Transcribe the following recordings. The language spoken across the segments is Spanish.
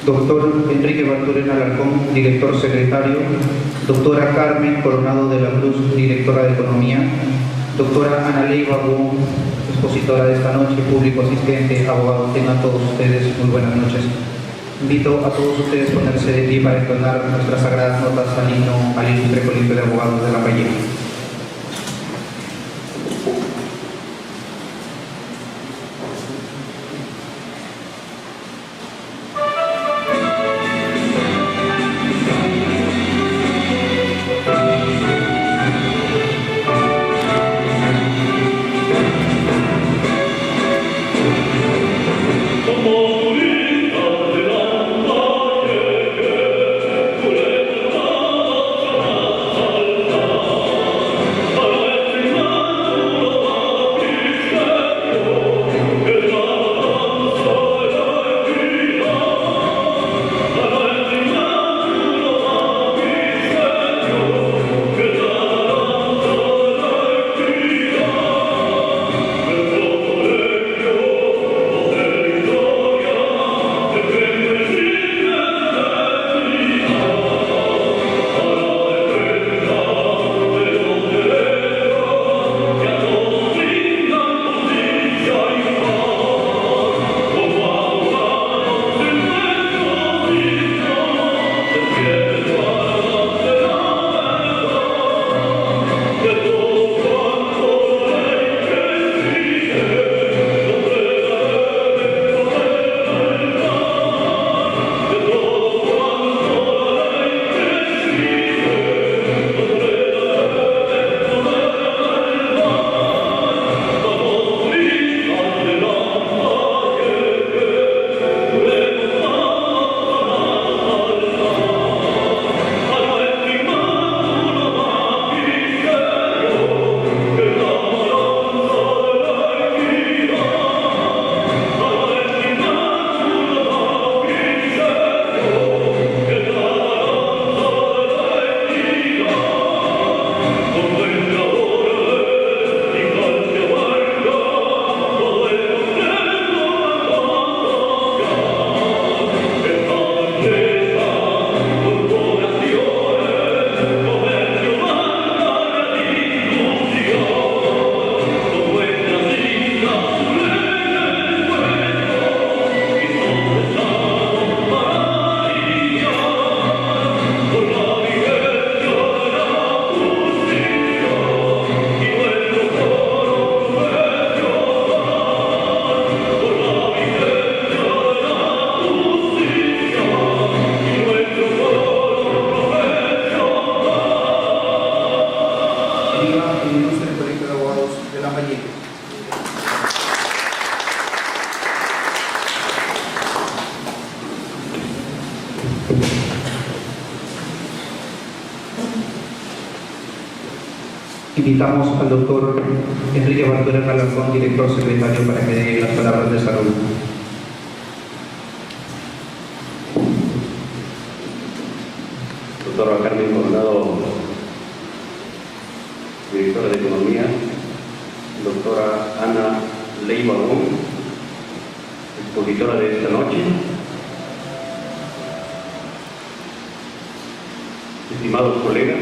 Doctor Enrique Barturena Alarcón, director secretario. Doctora Carmen Coronado de la Cruz, directora de Economía. Doctora Ana Leiva Boom, expositora de esta noche, público asistente, abogado. Tengan todos ustedes muy buenas noches. Invito a todos ustedes a ponerse de pie para entonar nuestras sagradas notas al himno al Ilustre Colegio de Abogados de Lambayeque. Invitamos al doctor Enrique Barturena Alarcón, director secretario, para que dé las palabras de salud. Doctora Carmen Coronado, directora de Economía. Doctora Ana Leiva Boom, expositora de esta noche. Estimados colegas,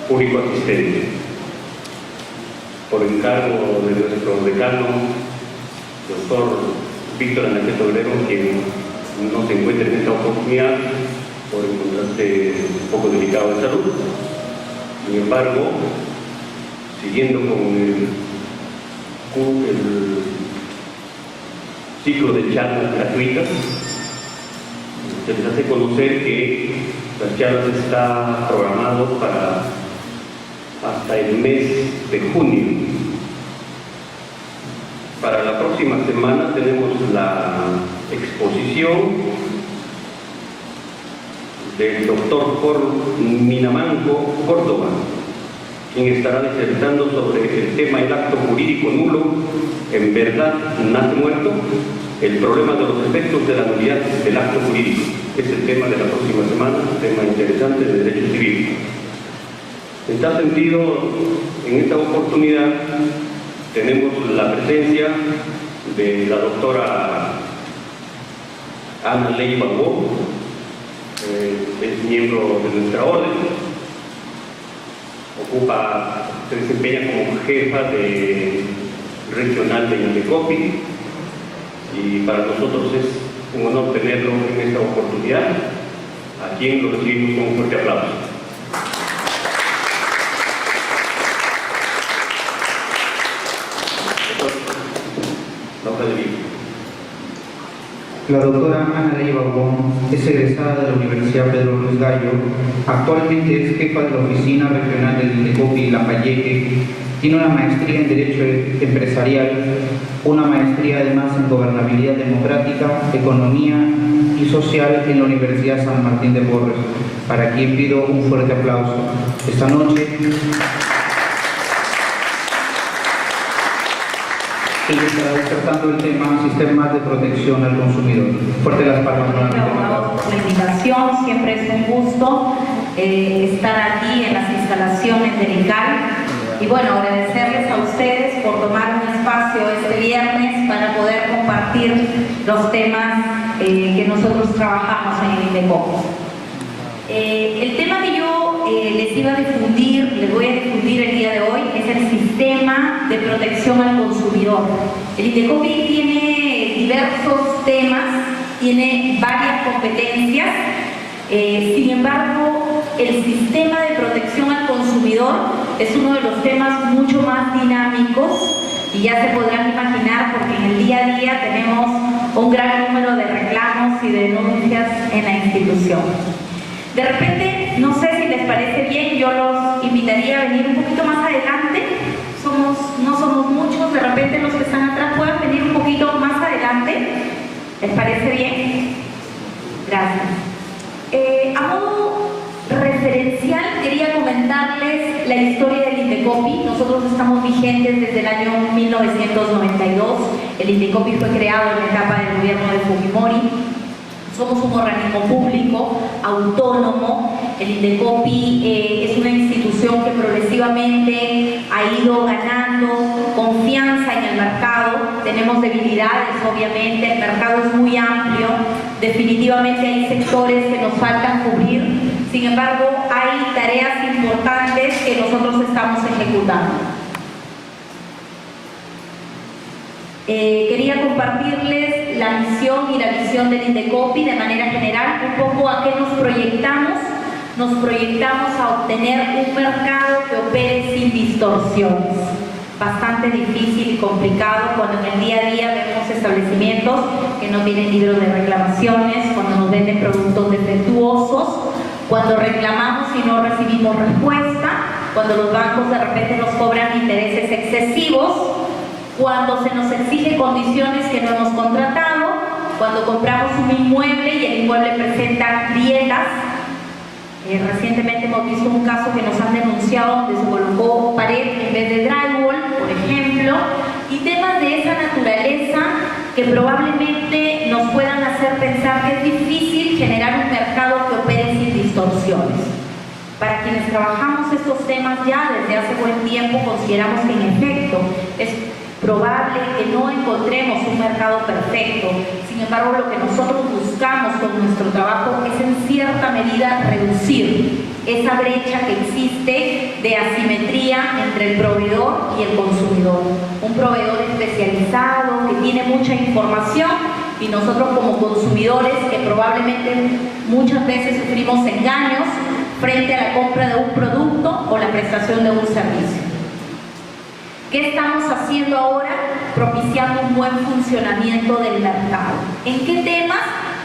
público asistente, por encargo de nuestro decano, doctor Víctor Anaqueto Obrero, quien no se encuentra en esta oportunidad por encontrarse un poco delicado de salud. Sin embargo, siguiendo con el ciclo de charlas gratuitas, se les hace conocer que las charlas están programadas para hasta el mes de junio. Para la próxima semana tenemos la exposición del doctor Minamanco Córdoba, quien estará disertando sobre el tema el acto jurídico nulo, en verdad nace muerto, el problema de los efectos de la nulidad del acto jurídico. Es el tema de la próxima semana, un tema interesante de derecho civil. En tal sentido, en esta oportunidad tenemos la presencia de la doctora Ana Leiva Wong, es miembro de nuestra orden, se desempeña como jefa regional de Indecopi, y para nosotros es un honor tenerlo en esta oportunidad, a quien lo recibimos con un fuerte aplauso. La doctora Ana Leiva Wong es egresada de la Universidad Pedro Luis Gallo, actualmente es jefa de la Oficina Regional del Indecopi Lambayeque, tiene una maestría en Derecho Empresarial, una maestría además en Gobernabilidad Democrática, Economía y Social en la Universidad San Martín de Porres, para quien pido un fuerte aplauso. Esta noche ella estará disertando el tema Sistemas de Protección al Consumidor. Fuerte las palmas nuevamente. Por la invitación, siempre es un gusto estar aquí en las instalaciones del ICAL. Y bueno, agradecerles a ustedes por tomar un espacio este viernes para poder compartir los temas que nosotros trabajamos en el Indecopi. El tema que yo les voy a difundir el día de hoy es el sistema de protección al consumidor. El Indecopi tiene diversos temas, tiene varias competencias, sin embargo, el sistema de protección al consumidor es uno de los temas mucho más dinámicos y ya se podrán imaginar porque en el día a día tenemos un gran número de reclamos y denuncias en la institución. De repente, no sé si les parece bien, yo los invitaría a venir un poquito más adelante. No somos muchos, de repente los que están atrás puedan venir un poquito más adelante. ¿Les parece bien? Gracias. A modo referencial, quería comentarles la historia del Indecopi. Nosotros estamos vigentes desde el año 1992. El Indecopi fue creado en la etapa del gobierno de Fujimori. Somos un organismo público, autónomo. El Indecopi es una institución que progresivamente ha ido ganando confianza en el mercado. Tenemos debilidades, obviamente, el mercado es muy amplio. Definitivamente hay sectores que nos faltan cubrir. Sin embargo, hay tareas importantes que nosotros estamos ejecutando. Quería compartirles la misión y la visión del Indecopi de manera general, un poco a qué nos proyectamos. Nos proyectamos a obtener un mercado que opere sin distorsiones. Bastante difícil y complicado cuando en el día a día vemos establecimientos que no tienen libros de reclamaciones, cuando nos venden productos defectuosos, cuando reclamamos y no recibimos respuesta, cuando los bancos de repente nos cobran intereses excesivos, cuando se nos exige condiciones que no hemos contratado, cuando compramos un inmueble y el inmueble presenta grietas. Recientemente hemos visto un caso que nos han denunciado donde se colocó pared en vez de drywall, por ejemplo, y temas de esa naturaleza que probablemente nos puedan hacer pensar que es difícil generar un mercado que opere sin distorsiones. Para quienes trabajamos estos temas ya desde hace buen tiempo, consideramos que en efecto es probable que no encontremos un mercado perfecto. Sin embargo, lo que nosotros buscamos con nuestro trabajo es en cierta medida reducir esa brecha que existe de asimetría entre el proveedor y el consumidor. Un proveedor especializado que tiene mucha información y nosotros como consumidores que probablemente muchas veces sufrimos engaños frente a la compra de un producto o la prestación de un servicio. ¿Qué estamos haciendo ahora? Propiciando un buen funcionamiento del mercado. ¿En qué temas?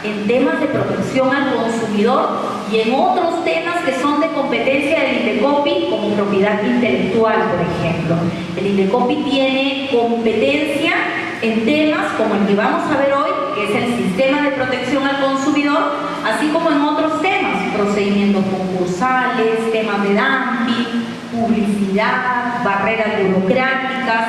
En temas de protección al consumidor y en otros temas que son de competencia del Indecopi, como propiedad intelectual, por ejemplo. El Indecopi tiene competencia en temas como el que vamos a ver hoy, que es el sistema de protección al consumidor, así como en otros temas, procedimientos concursales, temas de dumping, publicidad, barreras burocráticas,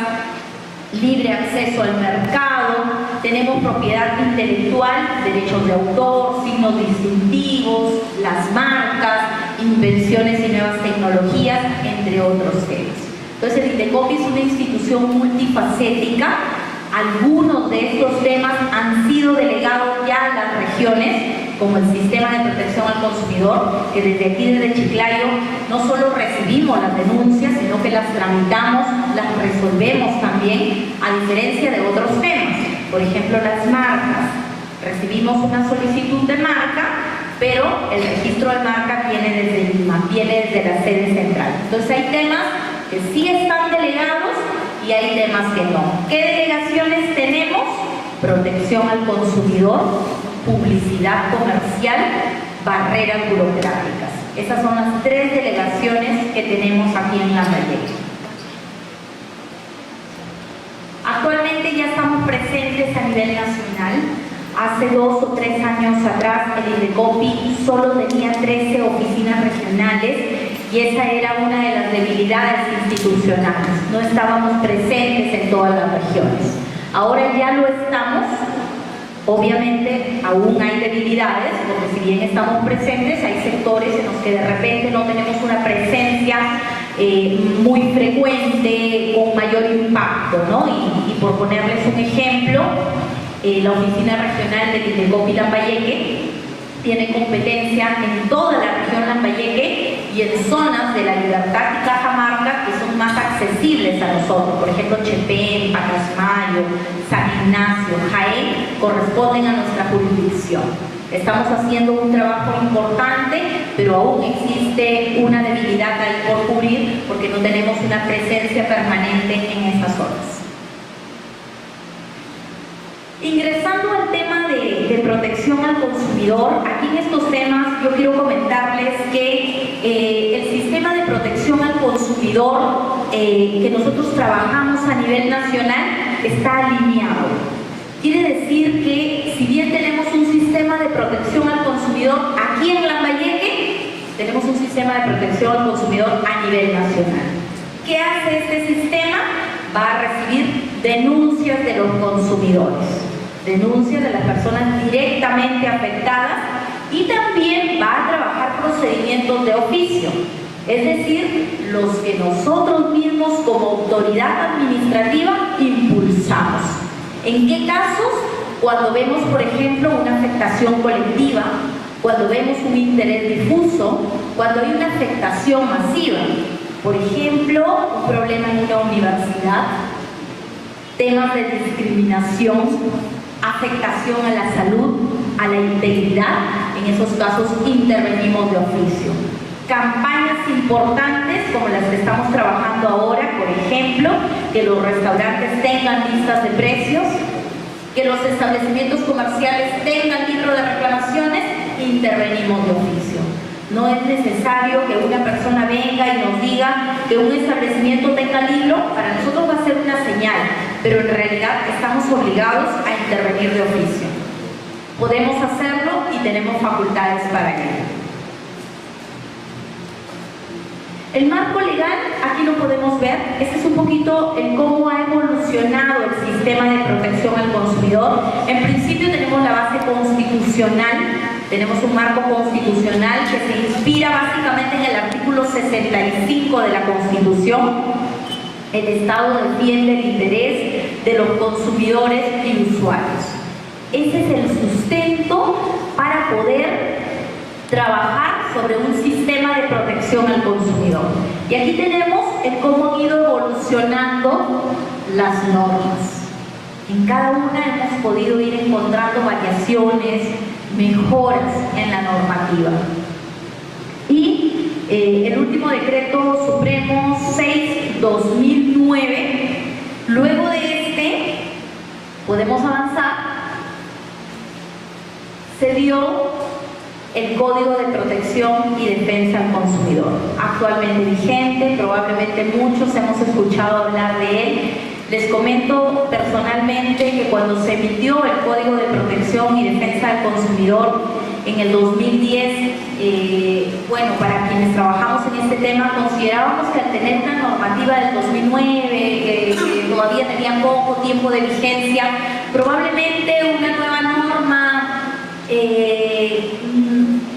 libre acceso al mercado, tenemos propiedad intelectual, derechos de autor, signos distintivos, las marcas, invenciones y nuevas tecnologías, entre otros temas. Entonces el Indecopi es una institución multifacética, Algunos de estos temas han sido delegados ya a las regiones, como el sistema de protección al consumidor, que desde aquí, desde Chiclayo, no solo recibimos las denuncias, sino que las tramitamos, las resolvemos también, a diferencia de otros temas. Por ejemplo, las marcas. Recibimos una solicitud de marca, pero el registro de marca viene desde Lima, viene desde la sede central. Entonces hay temas que sí están delegados y hay temas que no. ¿Qué delegaciones tenemos? Protección al consumidor, publicidad comercial, barreras burocráticas. Esas son las 3 delegaciones que tenemos aquí en Lambayeque. Actualmente ya estamos presentes a nivel nacional. Hace 2 o 3 años atrás el INDECOPI solo tenía 13 oficinas regionales y esa era una de las debilidades institucionales. No estábamos presentes en todas las regiones. Ahora ya lo estamos. Obviamente aún hay debilidades, porque si bien estamos presentes, hay sectores en los que de repente no tenemos una presencia muy frecuente, con mayor impacto, ¿no? Y por ponerles un ejemplo, la oficina regional del INDECOPI Lambayeque tiene competencia en toda la región Lambayeque y en zonas de La Libertad y Cajamarca que son más accesibles a nosotros. Por ejemplo, Chepén, Pacasmayo, San Ignacio, Jaén, corresponden a nuestra jurisdicción. Estamos haciendo un trabajo importante, pero aún existe una debilidad ahí por cubrir porque no tenemos una presencia permanente en esas zonas. Ingresando al tema de protección al consumidor, aquí en estos temas yo quiero comentarles que el sistema de protección al consumidor que nosotros trabajamos a nivel nacional está alineado. Quiere decir que si bien tenemos un sistema de protección al consumidor aquí en Lambayeque, tenemos un sistema de protección al consumidor a nivel nacional. ¿Qué hace este sistema? Va a recibir denuncias de los consumidores, denuncias de las personas directamente afectadas y también va a trabajar procedimientos de oficio, es decir, los que nosotros mismos como autoridad administrativa impulsamos. ¿En qué casos? Cuando vemos, por ejemplo, una afectación colectiva, cuando vemos un interés difuso, cuando hay una afectación masiva. Por ejemplo, un problema en una universidad, temas de discriminación, afectación a la salud, a la integridad, en esos casos intervenimos de oficio. Campañas importantes como las que estamos trabajando ahora, por ejemplo, que los restaurantes tengan listas de precios, que los establecimientos comerciales tengan libro de reclamaciones, intervenimos de oficio. No es necesario que una persona venga y nos diga que un establecimiento tenga libro, para nosotros va a ser una señal, pero en realidad estamos obligados a intervenir de oficio. Podemos hacerlo y tenemos facultades para ello. El marco legal, aquí lo podemos ver, este es un poquito el cómo ha evolucionado el sistema de protección al consumidor. En principio tenemos la base constitucional, tenemos un marco constitucional que se inspira básicamente en el artículo 65 de la Constitución. El Estado defiende el interés de los consumidores y usuarios. Ese es el sustento para poder trabajar sobre un sistema de protección al consumidor. Y aquí tenemos el cómo han ido evolucionando las normas. En cada una hemos podido ir encontrando variaciones, mejoras en la normativa. Y el último decreto supremo 6/2009, luego de este, podemos avanzar, se dio el Código de Protección y Defensa al Consumidor, actualmente vigente, probablemente muchos hemos escuchado hablar de él. Les comento personalmente que cuando se emitió el Código de Protección y Defensa al Consumidor en el 2010, bueno, para quienes trabajamos en este tema, considerábamos que al tener una normativa del 2009, que todavía tenía poco tiempo de vigencia, probablemente una nueva norma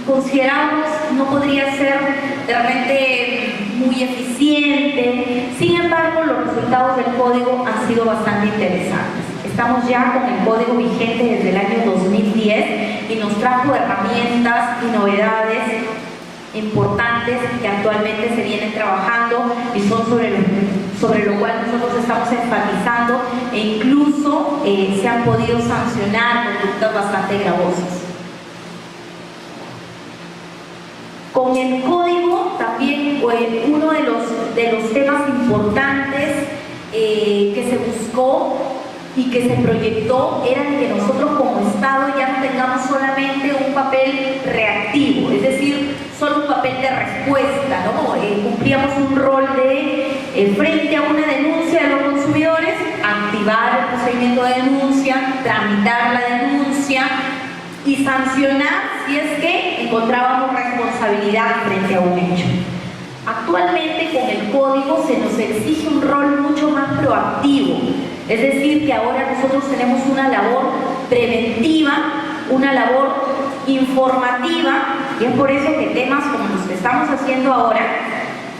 consideramos no podría ser de repente muy eficiente. Sin embargo, los resultados del código han sido bastante interesantes. Estamos ya con el código vigente desde el año 2010 y nos trajo herramientas y novedades importantes que actualmente se vienen trabajando y son sobre lo cual nosotros estamos enfatizando, e incluso se han podido sancionar conductas bastante gravosas. Con el código también uno de los temas importantes que se buscó y que se proyectó era que nosotros como Estado ya no tengamos solamente un papel reactivo, es decir, solo un papel de respuesta, ¿no? Cumplíamos un rol de, frente a una denuncia de los consumidores, activar el procedimiento de denuncia, tramitar la denuncia y sancionar si es que encontrábamos responsabilidad frente a un hecho. Actualmente con el código se nos exige un rol mucho más proactivo, es decir, que ahora nosotros tenemos una labor preventiva, una labor informativa, y es por eso que temas como los que estamos haciendo ahora,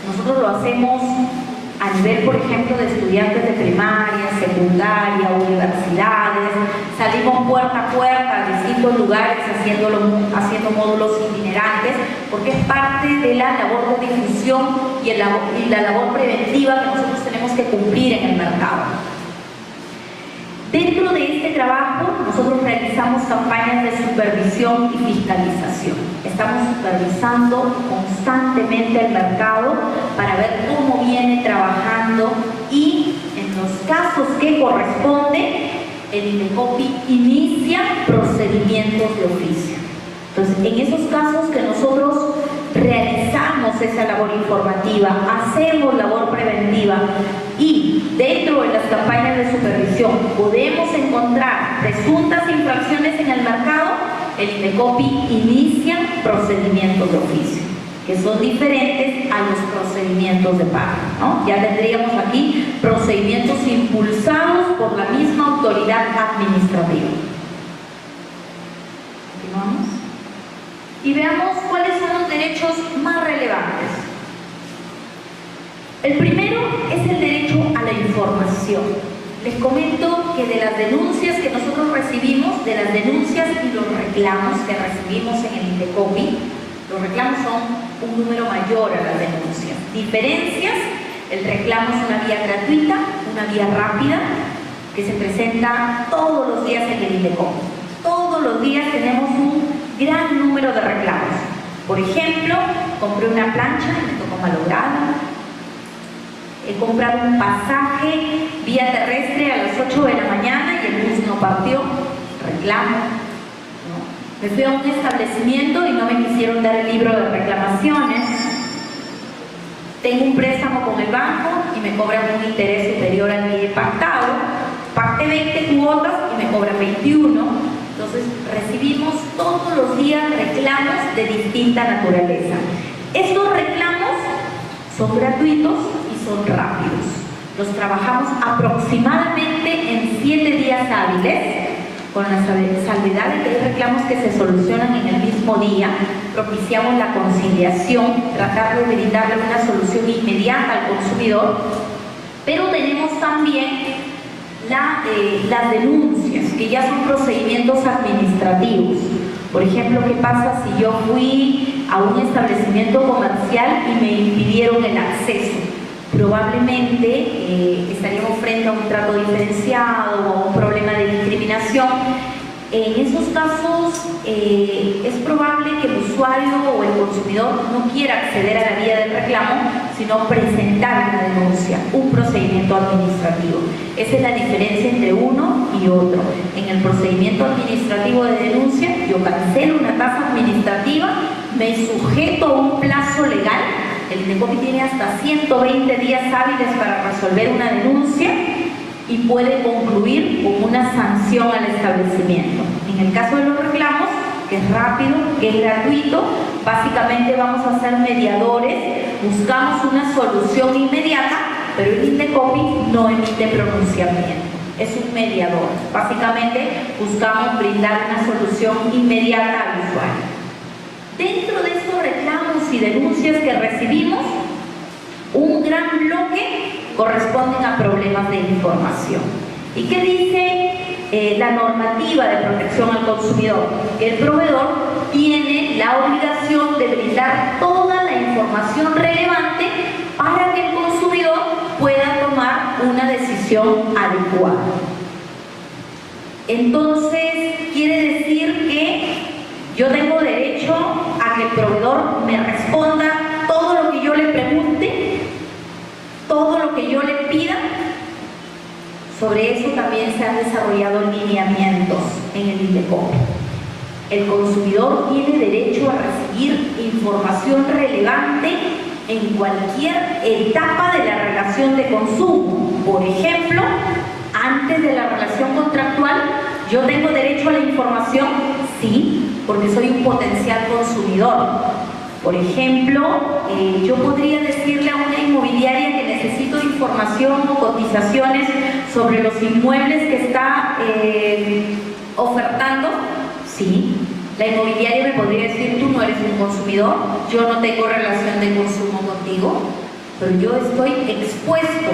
nosotros lo hacemos a nivel, por ejemplo, de estudiantes de primaria, secundaria, universidades, salimos puerta a puerta a distintos lugares haciendo módulos itinerantes, porque es parte de la labor de difusión y la labor preventiva que nosotros tenemos que cumplir en el mercado. Dentro de este trabajo, nosotros realizamos campañas de supervisión y fiscalización. Estamos supervisando constantemente el mercado para ver cómo viene trabajando y, en los casos que corresponde, el INDECOPI inicia procedimientos de oficio. Entonces, en esos casos que nosotros realizamos esa labor informativa, hacemos labor preventiva y dentro de las campañas de supervisión podemos encontrar presuntas infracciones en el mercado, el INDECOPI inicia procedimientos de oficio, que son diferentes a los procedimientos de pago, ¿no? Ya tendríamos aquí procedimientos impulsados por la misma autoridad administrativa. Continuamos. Y veamos cuáles son los derechos más relevantes. El primero es el derecho a la información. Les comento que de las denuncias que nosotros recibimos, de las denuncias y los reclamos que recibimos en el INDECOPI, los reclamos son un número mayor a las denuncias. Diferencias: el reclamo es una vía gratuita, una vía rápida, que se presenta todos los días en el INDECOPI. Todos los días tenemos un gran número de reclamos. Por ejemplo, compré una plancha y me tocó malograda. He comprado un pasaje vía terrestre a las 8 de la mañana y el bus no partió. Reclamo. ¿No? Me fui a un establecimiento y no me quisieron dar el libro de reclamaciones. Tengo un préstamo con el banco y me cobran un interés superior al que he pactado. Pacté 20 cuotas y me cobran 21. Entonces, recibimos todos los días reclamos de distinta naturaleza. Estos reclamos son gratuitos y son rápidos. Los trabajamos aproximadamente en 7 días hábiles, con la salvedad de que hay reclamos que se solucionan en el mismo día. Propiciamos la conciliación, tratar de brindarle una solución inmediata al consumidor, pero tenemos también las denuncias, que ya son procedimientos administrativos. Por ejemplo, ¿qué pasa si yo fui a un establecimiento comercial y me impidieron el acceso? Probablemente estaríamos frente a un trato diferenciado o a un problema de discriminación. En esos casos es probable que el usuario o el consumidor no quiera acceder a la vía del reclamo, sino presentar una denuncia, un procedimiento administrativo. Esa es la diferencia entre uno y otro. En el procedimiento administrativo de denuncia, yo cancelo una tasa administrativa, me sujeto a un plazo legal. El INDECOPI tiene hasta 120 días hábiles para resolver una denuncia y puede concluir con una sanción al establecimiento. En el caso de los reclamos, que es rápido, que es gratuito, básicamente vamos a ser mediadores, buscamos una solución inmediata, pero el INDECOPI no emite pronunciamiento, es un mediador. Básicamente buscamos brindar una solución inmediata al usuario. Dentro de estos reclamos y denuncias que recibimos, un gran bloque corresponden a problemas de información. ¿Y qué dice la normativa de protección al consumidor. El proveedor tiene la obligación de brindar toda la información relevante para que el consumidor pueda tomar una decisión adecuada. Entonces, quiere decir que yo tengo derecho a que el proveedor me responda todo lo que yo le pregunte, todo lo que yo le pida. Sobre eso también se han desarrollado lineamientos en el INDECOPI. El consumidor tiene derecho a recibir información relevante en cualquier etapa de la relación de consumo. Por ejemplo, antes de la relación contractual, ¿yo tengo derecho a la información? Sí, porque soy un potencial consumidor. Por ejemplo, yo podría decirle a una inmobiliaria que necesito información o cotizaciones sobre los inmuebles que está ofertando. Sí, la inmobiliaria me podría decir, tú no eres un consumidor, yo no tengo relación de consumo contigo, pero yo estoy expuesto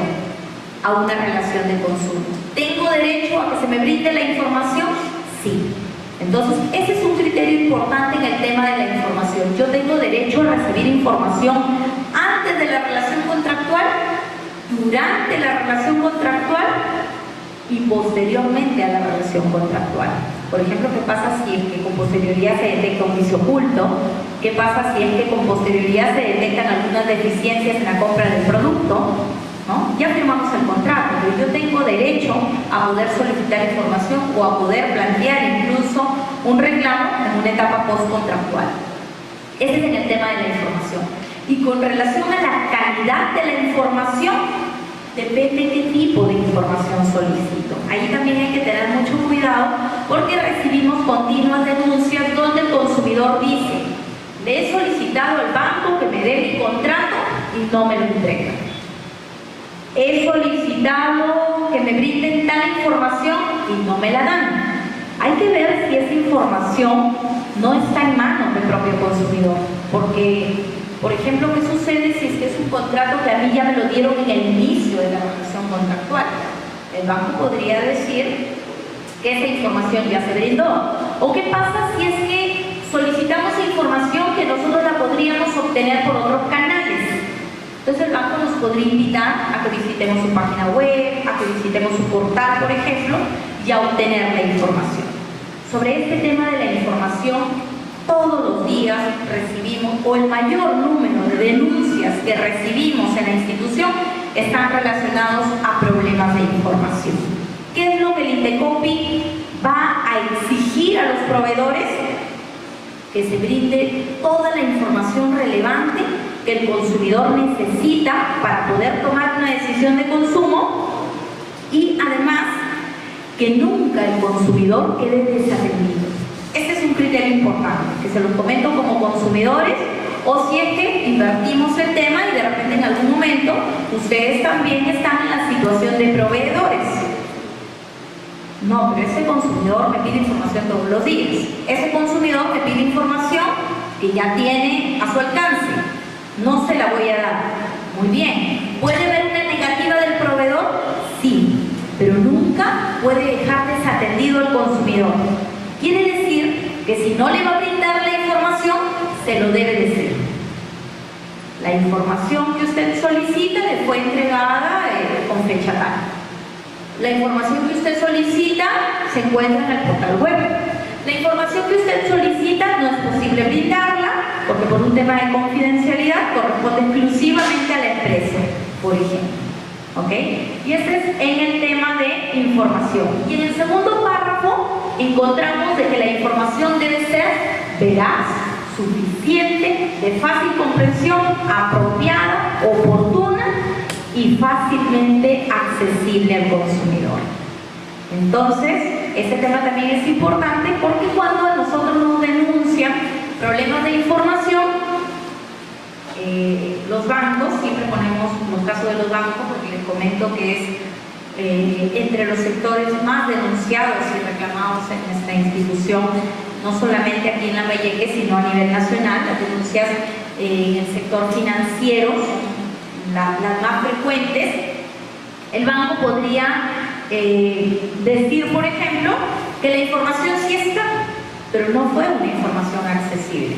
a una relación de consumo. ¿Tengo derecho a que se me brinde la información? Sí. Entonces, ese es un criterio importante en el tema de la información. Yo tengo derecho a recibir información antes de la relación contractual, durante la relación contractual y posteriormente a la relación contractual. Por ejemplo, ¿qué pasa si es que con posterioridad se detecta un vicio oculto? ¿Qué pasa si es que con posterioridad se detectan algunas deficiencias en la compra del producto? ¿No? Ya firmamos el contrato, pero yo tengo derecho a poder solicitar información o a poder plantear incluso un reclamo en una etapa postcontractual. Ese es en el tema de la información. Y con relación a la calidad de la información, depende qué tipo de información solicito. Ahí también hay que tener mucho cuidado porque recibimos continuas denuncias donde el consumidor dice: le he solicitado al banco que me dé mi contrato y no me lo entrega. He solicitado que me brinden tal información y no me la dan. Hay que ver si esa información no está en manos del propio consumidor, porque, por ejemplo, ¿qué sucede si es que es un contrato que a mí ya me lo dieron en el inicio de la relación contractual? El banco podría decir que esa información ya se brindó. ¿O qué pasa si es que solicitamos información que nosotros la podríamos obtener por otros canales? Entonces el banco nos podría invitar a que visitemos su página web, a que visitemos su portal, por ejemplo, y a obtener la información. Sobre este tema de la información, todos los días recibimos, o el mayor número de denuncias que recibimos en la institución están relacionados a problemas de información. ¿Qué es lo que el INDECOPI va a exigir a los proveedores? Que se brinde toda la información relevante que el consumidor necesita para poder tomar una decisión de consumo y además que nunca el consumidor quede desatendido. Este es un criterio importante, que se los comento como consumidores, o si es que invertimos el tema y de repente en algún momento ustedes también están en la situación de proveedores. No, pero ese consumidor me pide información todos los días. Ese consumidor me pide información que ya tiene a su alcance. No se la voy a dar. Muy bien. ¿Puede haber una negativa del proveedor? Sí, pero nunca puede dejar desatendido al consumidor. Quiere decir que si no le va a brindar la información, se lo debe decir. La información que usted solicita le fue entregada con fecha tal. La información que usted solicita se encuentra en el portal web. La información que usted solicita no es posible brindarla porque por un tema de confidencialidad corresponde exclusivamente a la empresa, por ejemplo. ¿Ok? Y este es en el tema de información. Y en el segundo párrafo encontramos de que la información debe ser veraz, suficiente, de fácil comprensión, apropiada, oportuna y fácilmente accesible al consumidor. Entonces, este tema también es importante porque cuando a nosotros nos denuncian problemas de información, los bancos, siempre ponemos los casos de los bancos porque les comento que es entre los sectores más denunciados y reclamados en nuestra institución, no solamente aquí en Lambayeque, sino a nivel nacional. Las denuncias en el sector financiero, las más frecuentes. El banco podría decir, por ejemplo, que la información sí está, pero no fue una información accesible.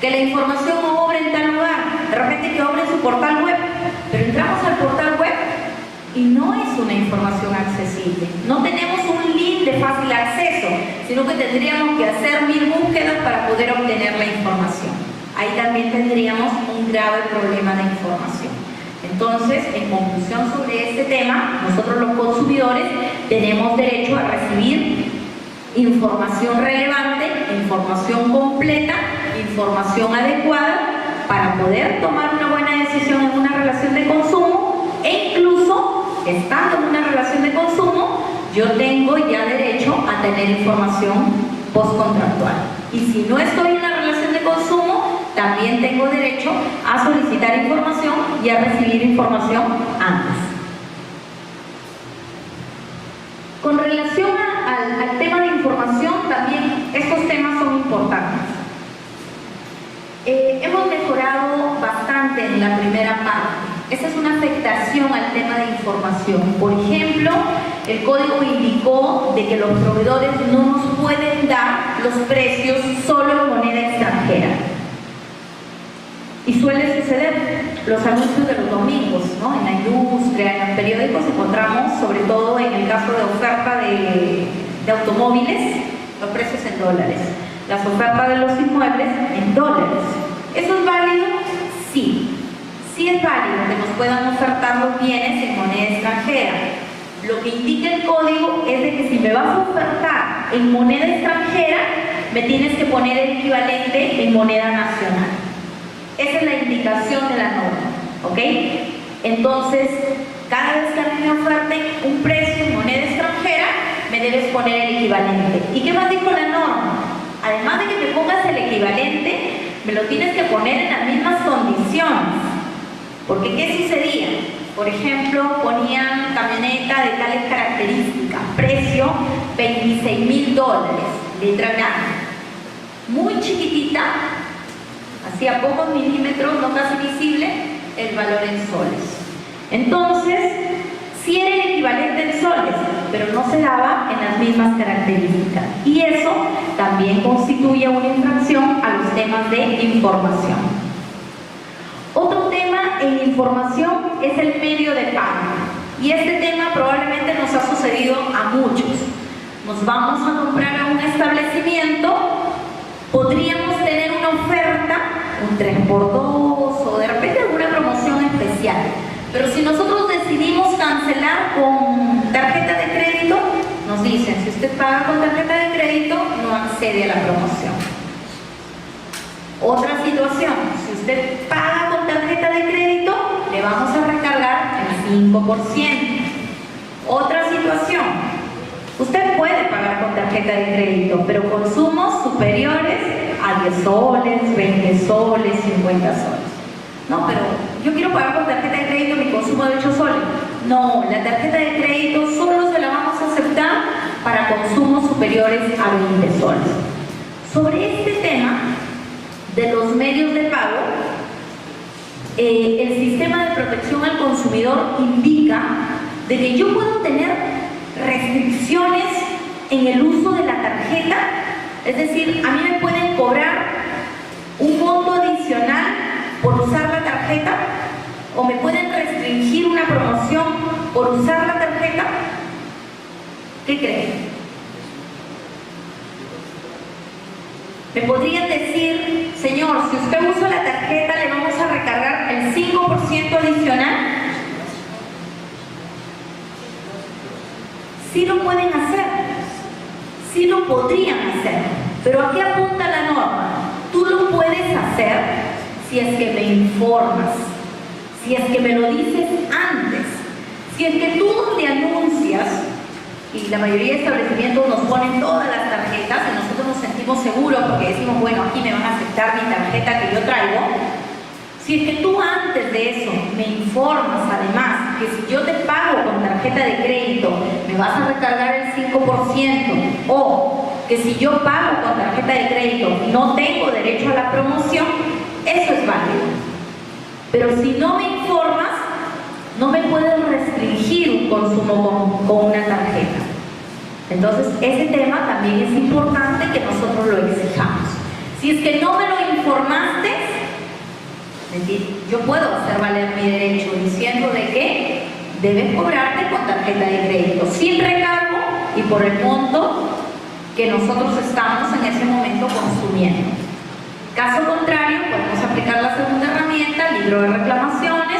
Que la información no obra en tal lugar, de repente que obra en su portal web, pero entramos al portal web y no es una información accesible. No tenemos un link de fácil acceso, sino que tendríamos que hacer 1000 búsquedas para poder obtener la información. Ahí también tendríamos un grave problema de información. Entonces, en conclusión sobre este tema, nosotros los consumidores tenemos derecho a recibir información relevante, información completa, información adecuada para poder tomar una buena decisión en una relación de consumo, e incluso, estando en una relación de consumo, yo tengo ya derecho a tener información postcontractual. Y si no estoy en una relación de consumo, también tengo derecho a solicitar información y a recibir información antes. Con relación al tema de información, también estos temas son importantes. Hemos mejorado bastante en la primera parte. Esa es una afectación al tema de información. Por ejemplo, el código indicó de que los proveedores no nos pueden dar los precios solo en moneda extranjera. Y suele suceder. Los anuncios de los domingos, ¿no? En la industria, en los periódicos encontramos, sobre todo en el caso de oferta de automóviles, los precios en dólares. Las ofertas de los inmuebles en dólares. ¿Eso es válido? Sí. Sí es válido que nos puedan ofertar los bienes en moneda extranjera. Lo que indica el código es de que si me vas a ofertar en moneda extranjera, me tienes que poner el equivalente en moneda nacional. Esa es la indicación de la norma, ¿ok? Entonces, cada vez que a mí me oferten un precio en moneda extranjera, me debes poner el equivalente. ¿Y qué más dijo la norma? Además de que me pongas el equivalente, me lo tienes que poner en las mismas condiciones. Porque ¿qué sucedía? Por ejemplo, ponían camioneta de tales características, precio $26.000, letra grande, muy chiquitita, hacía pocos milímetros, no casi visible, el valor en soles. Entonces, sí era el equivalente en soles, pero no se daba en las mismas características. Y eso también constituye una infracción a los temas de información. Otro tema en información es el medio de pago. Y este tema probablemente nos ha sucedido a muchos. Nos vamos a comprar a un establecimiento, podríamos tener una oferta, un 3x2 o de repente alguna promoción especial. Pero si nosotros decidimos cancelar con tarjeta de crédito, nos dicen, si usted paga con tarjeta de crédito, no accede a la promoción. Otra situación, si usted paga con tarjeta de crédito, le vamos a recargar el 5%. Otra situación, usted puede pagar con tarjeta de crédito, pero consumos superiores a 10 soles, 20 soles, 50 soles. No, pero yo quiero pagar con tarjeta de crédito mi consumo de 8 soles. No, la tarjeta de crédito solo se la vamos a aceptar para consumos superiores a 20 soles. Sobre este tema de los medios de pago, el sistema de protección al consumidor indica de que yo puedo tener restricciones en el uso de la tarjeta, es decir, a mí me pueden cobrar un monto adicional por usar la tarjeta, o me pueden restringir una promoción por usar la tarjeta. ¿Qué creen? Me podrían decir, señor, si usted usa la tarjeta le vamos a recargar el 5% adicional. Sí lo pueden hacer, sí lo podrían hacer, pero ¿a qué apunta la norma? Tú lo puedes hacer si es que me informas, si es que me lo dices antes, si es que tú donde anuncias, y la mayoría de establecimientos nos ponen todas las tarjetas y nosotros nos sentimos seguros porque decimos, bueno, aquí me van a aceptar mi tarjeta que yo traigo. Si es que tú antes de eso me informas además que si yo te pago con tarjeta de crédito me vas a recargar el 5%, o que si yo pago con tarjeta de crédito no tengo derecho a la promoción, eso es válido. Pero si no me informas, no me pueden restringir un consumo con una tarjeta. Entonces, ese tema también es importante que nosotros lo exijamos. Si es que no me lo informaste, es decir, yo puedo hacer valer mi derecho diciendo de que debes cobrarte con tarjeta de crédito, sin recargo y por el monto que nosotros estamos en ese momento consumiendo. Caso contrario, podemos aplicar la segunda herramienta, libro de reclamaciones.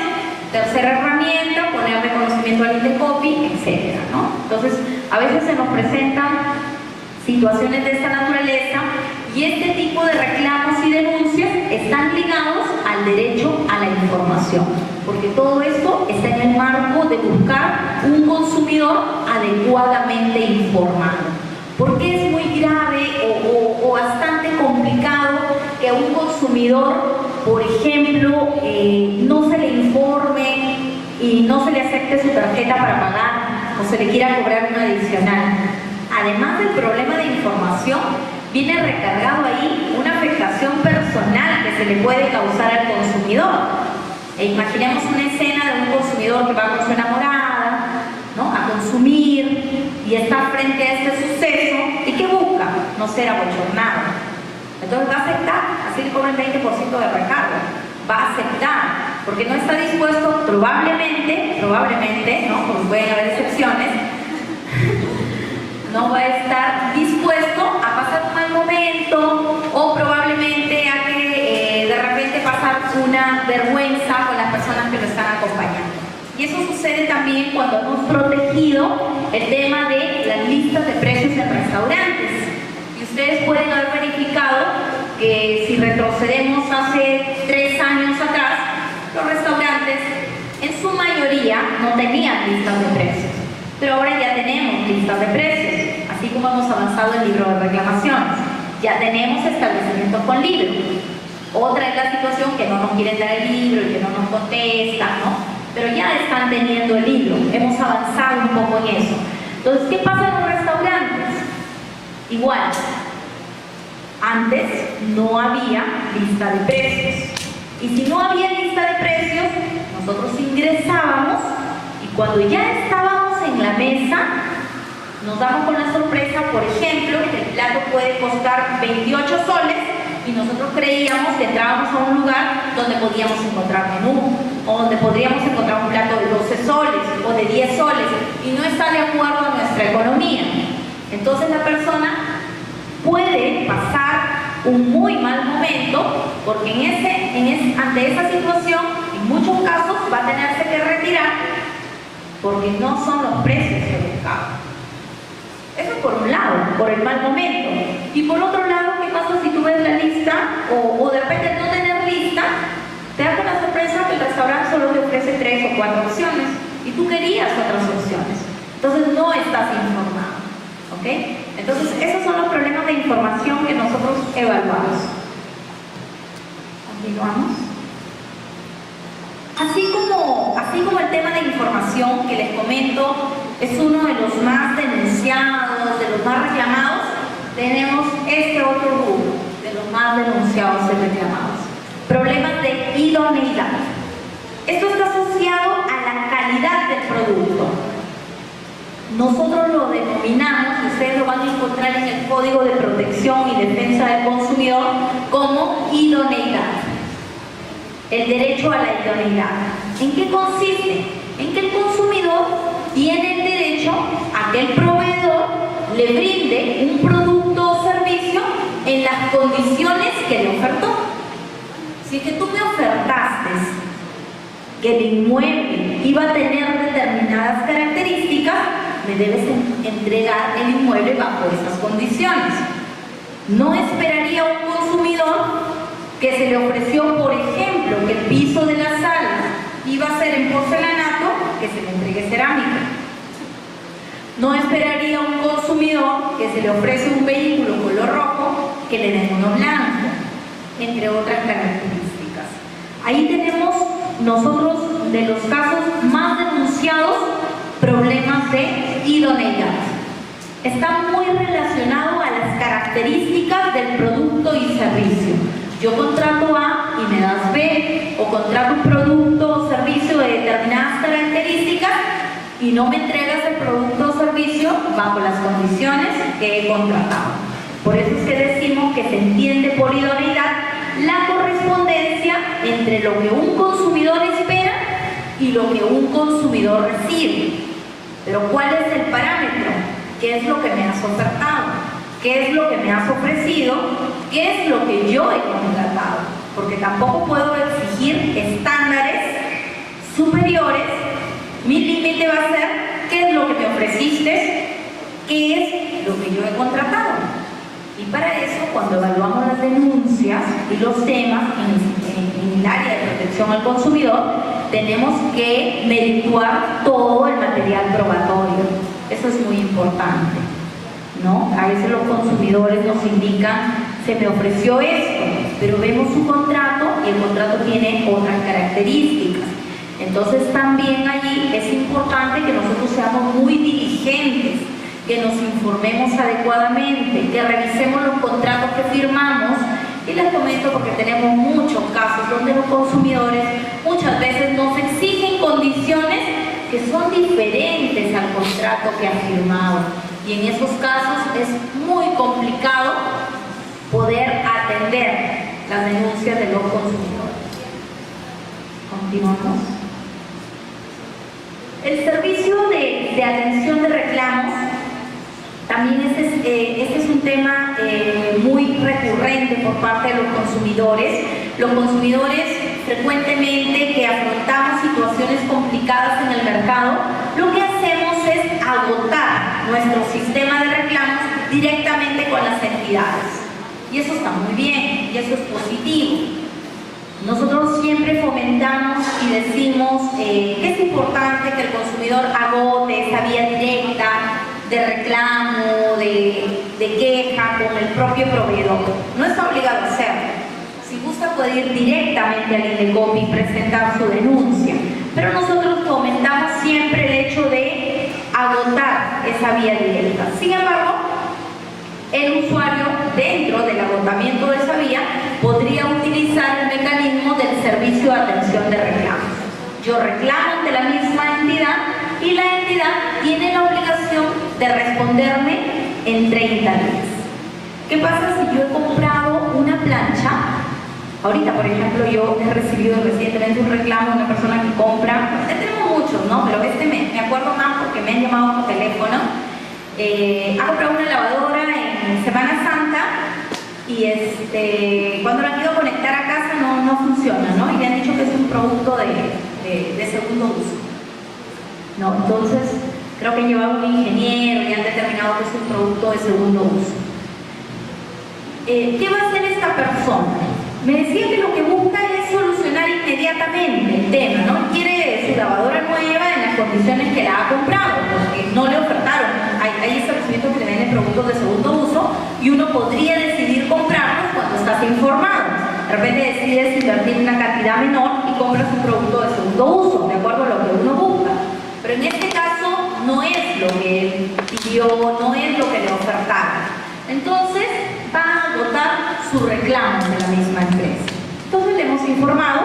Tercera herramienta, poner de conocimiento al Indecopi, etc., ¿no? Entonces, a veces se nos presentan situaciones de esta naturaleza y este tipo de reclamos y denuncias están ligados al derecho a la información, porque todo esto está en el marco de buscar un consumidor adecuadamente informado. Porque es muy grave o bastante complicado que a un consumidor, por ejemplo, no se le informe y no se le acepte su tarjeta para pagar o se le quiera cobrar una adicional? Además del problema de información, viene recargado ahí una afectación personal que se le puede causar al consumidor. Imaginemos una escena de un consumidor que va con su enamorada, ¿no?, a consumir y está frente a este suceso y ¿qué busca? No ser abochornado. Entonces va a aceptar, así le cobran 20% de recargo, va a aceptar, porque no está dispuesto, probablemente, ¿no?, porque pueden haber excepciones, no va a estar dispuesto a pasar un mal momento o probablemente a que de repente pasar una vergüenza con las personas que lo están acompañando. Y eso sucede también cuando hemos protegido el tema de las listas de precios en restaurantes. Y ustedes pueden haber verificado que si retrocedemos hace 3 años atrás, los restaurantes en su mayoría no tenían listas de precios. Pero ahora ya tenemos listas de precios, así como hemos avanzado en el libro de reclamaciones. Ya tenemos establecimientos con libro. Otra es la situación que no nos quieren dar el libro y que no nos contestan, ¿no? Pero ya están teniendo el libro, hemos avanzado un poco en eso. Entonces, ¿qué pasa en los restaurantes? Igual, antes no había lista de precios. Y si no había lista de precios, nosotros ingresábamos y cuando ya estábamos en la mesa, nos damos con la sorpresa, por ejemplo, que el plato puede costar 28 soles y nosotros creíamos que entrábamos a un lugar donde podíamos encontrar menú o donde podríamos encontrar un plato de 12 soles o de 10 soles y no está de acuerdo a nuestra economía. Entonces la persona puede pasar un muy mal momento porque ante esa situación, en muchos casos, va a tenerse que retirar porque no son los precios que buscaba. Eso por un lado, por el mal momento. Y por otro lado, ¿qué pasa si tú ves la lista o de repente no tener lista? Te da con la sorpresa que el restaurante solo te ofrece 3 o 4 opciones y tú querías otras opciones. Entonces no estás informado. ¿Ok? Entonces esos son los problemas de información que nosotros evaluamos. Continuamos. Así como el tema de información que les comento es uno de los más denunciados, de los más reclamados, tenemos este otro rubro de los más denunciados y reclamados. Problemas de idoneidad. Esto está asociado a la calidad del producto. Nosotros lo denominamos, ustedes lo van a encontrar en el Código de Protección y Defensa del Consumidor, como idoneidad. El derecho a la idoneidad. ¿En qué consiste? En que el consumidor tiene el derecho a que el proveedor le brinde un producto o servicio en las condiciones que le ofertó. Si que tú me ofertaste que el inmueble iba a tener determinadas características, me debes entregar el inmueble bajo esas condiciones. No esperaría a un consumidor que se le ofreció, por ejemplo, que el piso de la sala iba a ser en porcelanato, que se le entregue cerámica. No esperaría a un consumidor que se le ofrece un vehículo color rojo, que le den uno blanco, entre otras características. Ahí tenemos nosotros, de los casos más denunciados, problemas de idoneidad. Está muy relacionado a las características del producto y servicio. Yo contrato A y me das B, o contrato un producto o servicio de determinadas características y no me entregas el producto o servicio bajo las condiciones que he contratado. Por eso es que decimos que se entiende por idoneidad la correspondencia entre lo que un consumidor espera y lo que un consumidor recibe. Pero ¿cuál es el parámetro? ¿Qué es lo que me has ofertado? ¿Qué es lo que me has ofrecido? ¿Qué es lo que yo he contratado? Porque tampoco puedo exigir estándares superiores. Mi límite va a ser qué es lo que me ofreciste, qué es lo que yo he contratado. Y para eso, cuando evaluamos las denuncias y los temas en el área de protección al consumidor, tenemos que merituar todo el material probatorio. Eso es muy importante, ¿no? A veces los consumidores nos indican, se me ofreció esto, pero vemos su contrato y el contrato tiene otras características. Entonces también allí es importante que nosotros seamos muy diligentes, que nos informemos adecuadamente, que revisemos los contratos que firmamos. Y les comento porque tenemos muchos casos donde los consumidores muchas veces nos exigen condiciones que son diferentes al contrato que han firmado. Y en esos casos es muy complicado poder atender las denuncias de los consumidores. Continuamos. El servicio de atención de reclamos, también este es un tema muy recurrente por parte de los consumidores. Los consumidores frecuentemente que afrontamos situaciones complicadas en el mercado, lo que hacemos es agotar nuestro sistema de reclamos directamente con las entidades. Y eso está muy bien, y eso es positivo. Nosotros siempre fomentamos y decimos que es importante que el consumidor agote esa vía directa de reclamo, de queja con el propio proveedor. No está obligado a hacerlo. Si gusta puede ir directamente al Indecopi y presentar su denuncia. Pero nosotros fomentamos siempre el hecho de agotar esa vía directa. Sin embargo, el usuario, dentro del agotamiento de esa vía, podría utilizar el mecanismo del servicio de atención de reclamos. Yo reclamo ante la misma entidad y la entidad tiene la obligación de responderme en 30 días. ¿Qué pasa si yo he comprado una plancha? Ahorita, por ejemplo, yo he recibido recientemente un reclamo de una persona que compra, tenemos muchos, ¿no? Pero me acuerdo más porque me han llamado por teléfono. Ha comprado una lavadora en Semana Santa y cuando la han ido a conectar a casa no funciona, ¿no? Y le han dicho que es un producto de segundo uso. No, entonces creo que han llevado un ingeniero y han determinado que es un producto de segundo uso. ¿Qué va a hacer esta persona? Me decía que lo que busca es solucionar inmediatamente el tema, ¿no? Quiere su lavadora nueva en las condiciones que la ha comprado, porque no le ofertaron. Hay establecimientos que le venden productos de segundo uso y uno podría decidir comprarlos cuando estás informado. De repente decides invertir una cantidad menor y compras un producto de segundo uso, de acuerdo a lo que uno busca. Pero en este caso no es lo que él pidió, no es lo que le ofertaron. Entonces va a agotar su reclamo de la misma empresa. Entonces le hemos informado,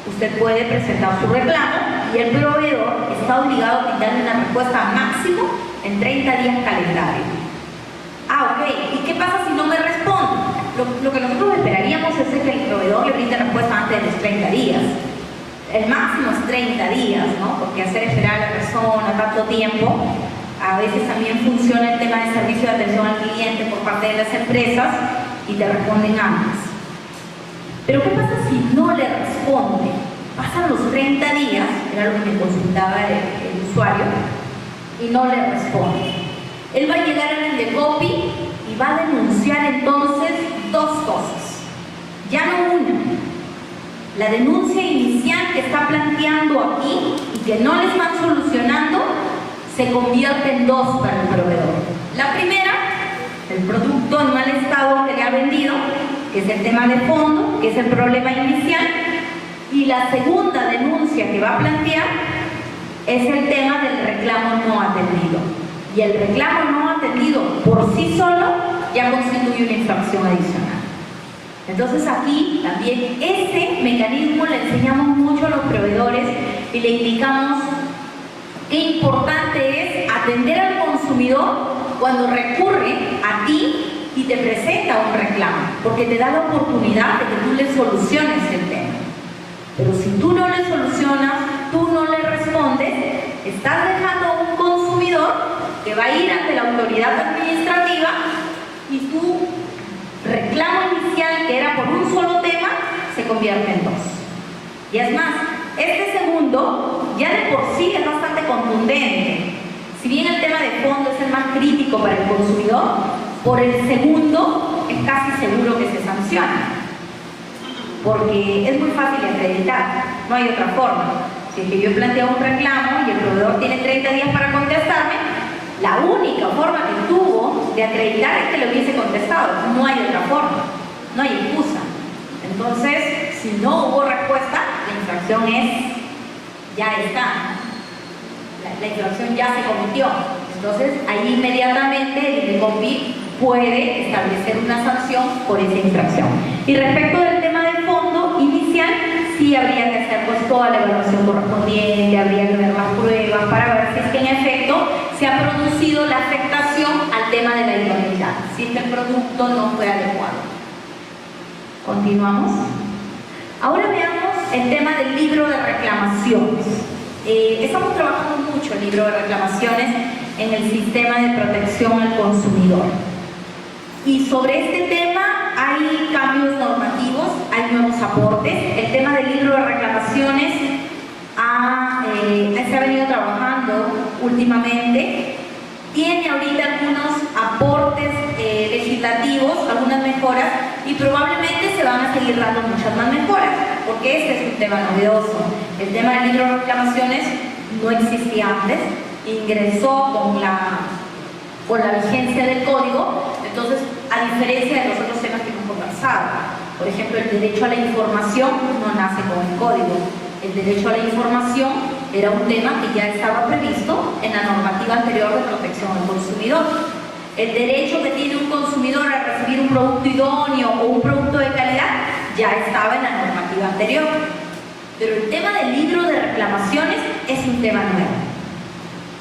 usted puede presentar su reclamo y el proveedor está obligado a brindarle una respuesta máximo en 30 días calendario. Ok, ¿y qué pasa si no me responde? Lo que nosotros esperaríamos es que el proveedor le brinde respuesta antes de los 30 días. El máximo es 30 días, ¿no? Porque hacer esperar a la persona tanto tiempo, a veces también funciona el tema de servicio de atención al cliente por parte de las empresas y te responden antes. Pero ¿qué pasa si no le responde? Pasan los 30 días, era lo que me consultaba el usuario, y no le responde. Él va a llegar al Indecopi y va a denunciar entonces dos cosas, ya no una. La denuncia inicial que está planteando aquí y que no le están solucionando se convierte en dos para el proveedor. La primera, el producto en mal estado que le ha vendido, que es el tema de fondo, que es el problema inicial, y la segunda denuncia que va a plantear es el tema del reclamo no atendido. Y el reclamo no atendido por sí solo ya constituye una infracción adicional. Entonces aquí también este mecanismo le enseñamos mucho a los proveedores y le indicamos Qué importante es atender al consumidor cuando recurre a ti y te presenta un reclamo, porque te da la oportunidad de que tú le soluciones el tema. Pero si tú no le solucionas, tú no le respondes, estás dejando a un consumidor que va a ir ante la autoridad administrativa y tu reclamo inicial, que era por un solo tema, se convierte en dos. Y es más, este segundo ya de por sí es bastante contundente. Si bien el tema de fondo es el más crítico para el consumidor, por el segundo es casi seguro que se sanciona. Porque es muy fácil de acreditar, no hay otra forma. Si es que yo planteo un reclamo y el proveedor tiene 30 días para contestarme, la única forma que tuvo de acreditar es que le hubiese contestado. No hay otra forma, no hay excusa. Entonces, si no hubo respuesta, la infracción ya está. La infracción ya se cometió. Entonces, ahí inmediatamente el INDECOPI puede establecer una sanción por esa infracción. Y respecto del tema del fondo inicial, sí habría que hacer pues toda la evaluación correspondiente, habría que ver las pruebas para ver si es que en efecto se ha producido la afectación al tema de la idoneidad, si es que el producto no fue adecuado. Continuamos. Ahora veamos el tema del libro de reclamaciones. Estamos trabajando mucho el libro de reclamaciones en el sistema de protección al consumidor. Y sobre este tema hay cambios normativos, hay nuevos aportes. El tema del libro de reclamaciones se ha venido trabajando últimamente. Tiene ahorita algunos aportes legislativos, algunas mejoras, y probablemente se van a seguir dando muchas más mejoras, porque este es un tema novedoso. El tema del libro de reclamaciones no existía antes, ingresó con la vigencia del código. Entonces, a diferencia de los otros temas que hemos conversado, por ejemplo, el derecho a la información no nace con el código. El derecho a la información era un tema que ya estaba previsto en la normativa anterior de protección al consumidor. El derecho que tiene un consumidor a recibir un producto idóneo o un producto de calidad ya estaba en la normativa anterior. Pero el tema del libro de reclamaciones es un tema nuevo.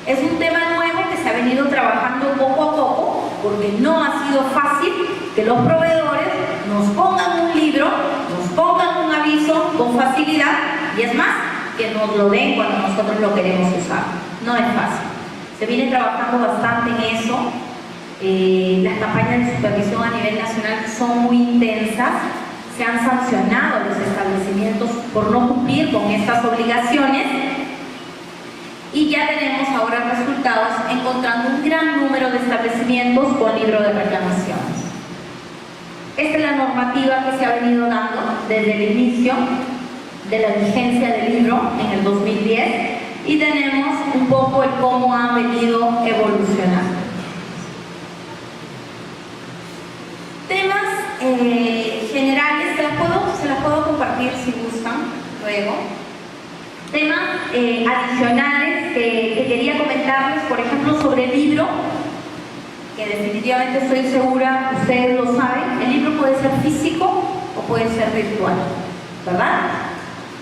Es un tema nuevo que se ha venido trabajando poco a poco, porque no ha sido fácil que los proveedores nos pongan un libro, nos pongan un aviso con facilidad, y es más, que nos lo den cuando nosotros lo queremos usar. No es fácil. Se viene trabajando bastante en eso. Las campañas de supervisión a nivel nacional son muy intensas. Se han sancionado a los establecimientos por no cumplir con estas obligaciones. Y ya tenemos ahora resultados encontrando un gran número de establecimientos con libro de reclamaciones. Esta es la normativa que se ha venido dando desde el inicio de la vigencia del libro en el 2010, y tenemos un poco el cómo ha venido evolucionando. Temas generales, se las puedo compartir si gustan luego. Temas adicionales que quería comentarles, por ejemplo, sobre el libro, que definitivamente estoy segura, ustedes lo saben, el libro puede ser físico o puede ser virtual, ¿verdad?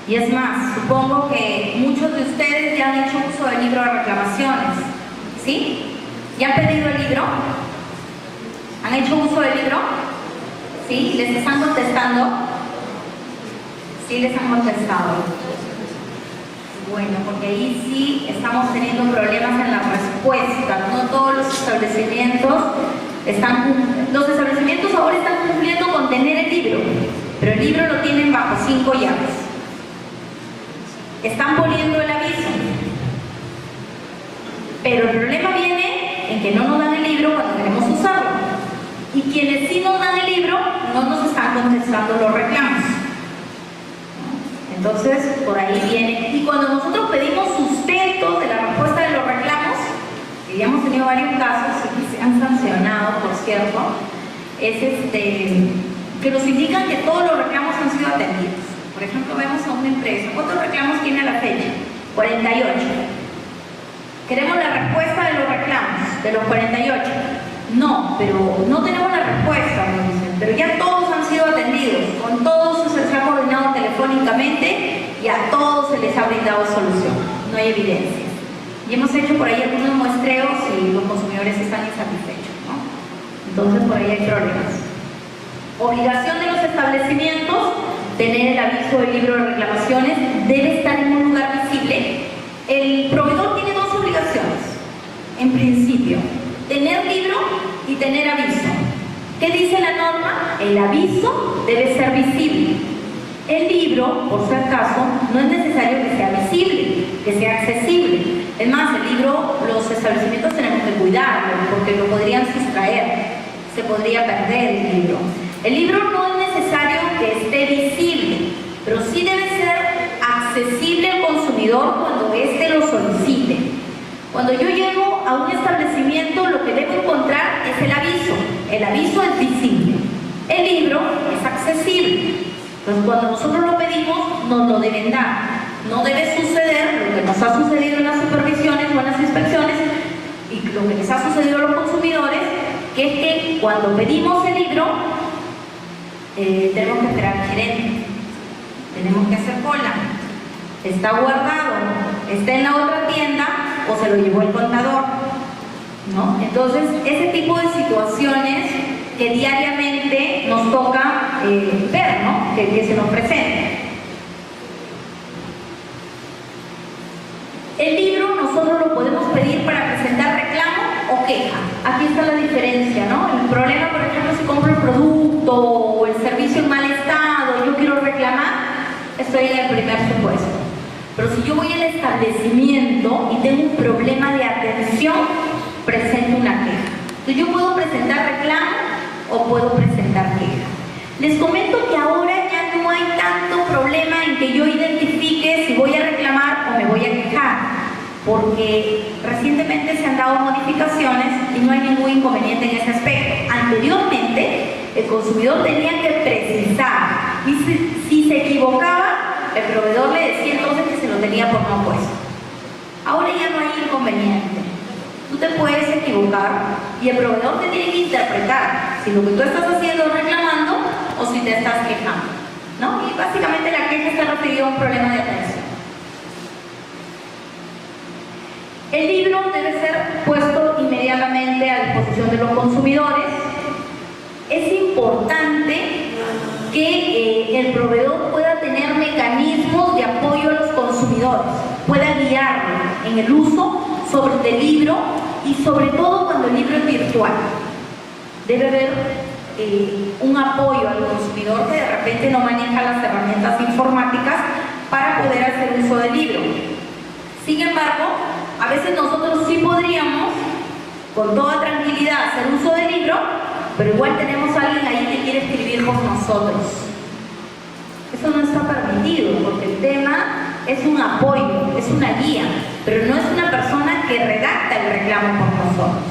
Y es más, supongo que muchos de ustedes ya han hecho uso del libro de reclamaciones, ¿sí? ¿Ya han pedido el libro? ¿Han hecho uso del libro? ¿Sí? ¿Les están contestando? Sí, les han contestado. Bueno, porque ahí sí estamos teniendo problemas en la respuesta. No todos los establecimientos ahora están cumpliendo con tener el libro, pero el libro lo tienen bajo 5 llaves. Están poniendo el aviso, pero el problema viene en que no nos dan el libro cuando queremos usarlo, y quienes sí nos dan el libro no nos están contestando los reclamos. Entonces, por ahí viene. Y cuando nosotros pedimos sustento de la respuesta de los reclamos, que ya hemos tenido varios casos y se han sancionado, por cierto, es que nos indican que todos los reclamos han sido atendidos. Por ejemplo, vemos a una empresa, ¿cuántos reclamos tiene a la fecha? 48. Queremos la respuesta de los reclamos, de los 48. No, pero no tenemos la respuesta, nos dicen, pero ya todos han sido atendidos, con todos se ha coordinado telefónicamente y a todos se les ha brindado solución, no hay evidencia. Y hemos hecho por ahí algunos muestreos y los consumidores están insatisfechos, ¿no? Entonces por ahí hay problemas. Obligación de los establecimientos, tener el aviso del libro de reclamaciones, debe estar en un lugar visible. El proveedor tiene dos obligaciones, en principio, tener libro y tener aviso. ¿Qué dice la norma? El aviso debe ser visible. El libro, por si acaso, no es necesario que sea visible, que sea accesible. Es más, el libro, los establecimientos tenemos que cuidarlo, porque lo podrían sustraer, se podría perder el libro. El libro no es necesario que esté visible, pero sí debe ser accesible al consumidor cuando éste lo solicite. Cuando yo llego a un establecimiento, lo que debo encontrar es el aviso. El aviso es visible. El libro es accesible. Entonces, cuando nosotros lo pedimos, nos lo deben dar. No debe suceder lo que nos ha sucedido en las supervisiones o en las inspecciones y lo que les ha sucedido a los consumidores, que es que cuando pedimos el libro, tenemos que esperar al gerente, tenemos que hacer cola, está guardado, está en la otra tienda o se lo llevó el contador, ¿no? Entonces, ese tipo de situaciones que diariamente nos toca ver, ¿no? Que se nos presenten. El libro nosotros lo podemos pedir para presentar reclamo o queja. Aquí está la diferencia, ¿no? El problema, por ejemplo, si compro el producto o el servicio en mal estado, yo quiero reclamar, estoy en el primer supuesto. Pero si yo voy al establecimiento y tengo un problema de atención, presento una queja. Entonces yo puedo presentar reclamo o puedo presentar queja. Les comento que ahora ya no hay tanto problema en que yo identifique si voy a reclamar o me voy a quejar, porque recientemente se han dado modificaciones y no hay ningún inconveniente en ese aspecto. Anteriormente, el consumidor tenía que precisar y si se equivocaba, el proveedor le decía entonces que se lo tenía por no puesto. Ahora ya no hay inconveniente. Tú te puedes equivocar y el proveedor te tiene que interpretar si lo que tú estás haciendo es reclamando o si te estás quejando, ¿no? Y básicamente la queja está referida a un problema de atención. El libro debe ser puesto inmediatamente a disposición de los consumidores. Es importante que el proveedor pueda tener mecanismos de apoyo a los consumidores, pueda guiarlo en el uso sobre el libro y sobre todo cuando el libro es virtual. Debe haber un apoyo al consumidor que de repente no maneja las herramientas informáticas para poder hacer uso del libro. Sin embargo, a veces nosotros sí podríamos, con toda tranquilidad, hacer uso del libro, pero igual tenemos a alguien ahí que quiere escribir con nosotros. Eso no está permitido, porque el tema es un apoyo, es una guía, pero no es una persona que redacta el reclamo por nosotros.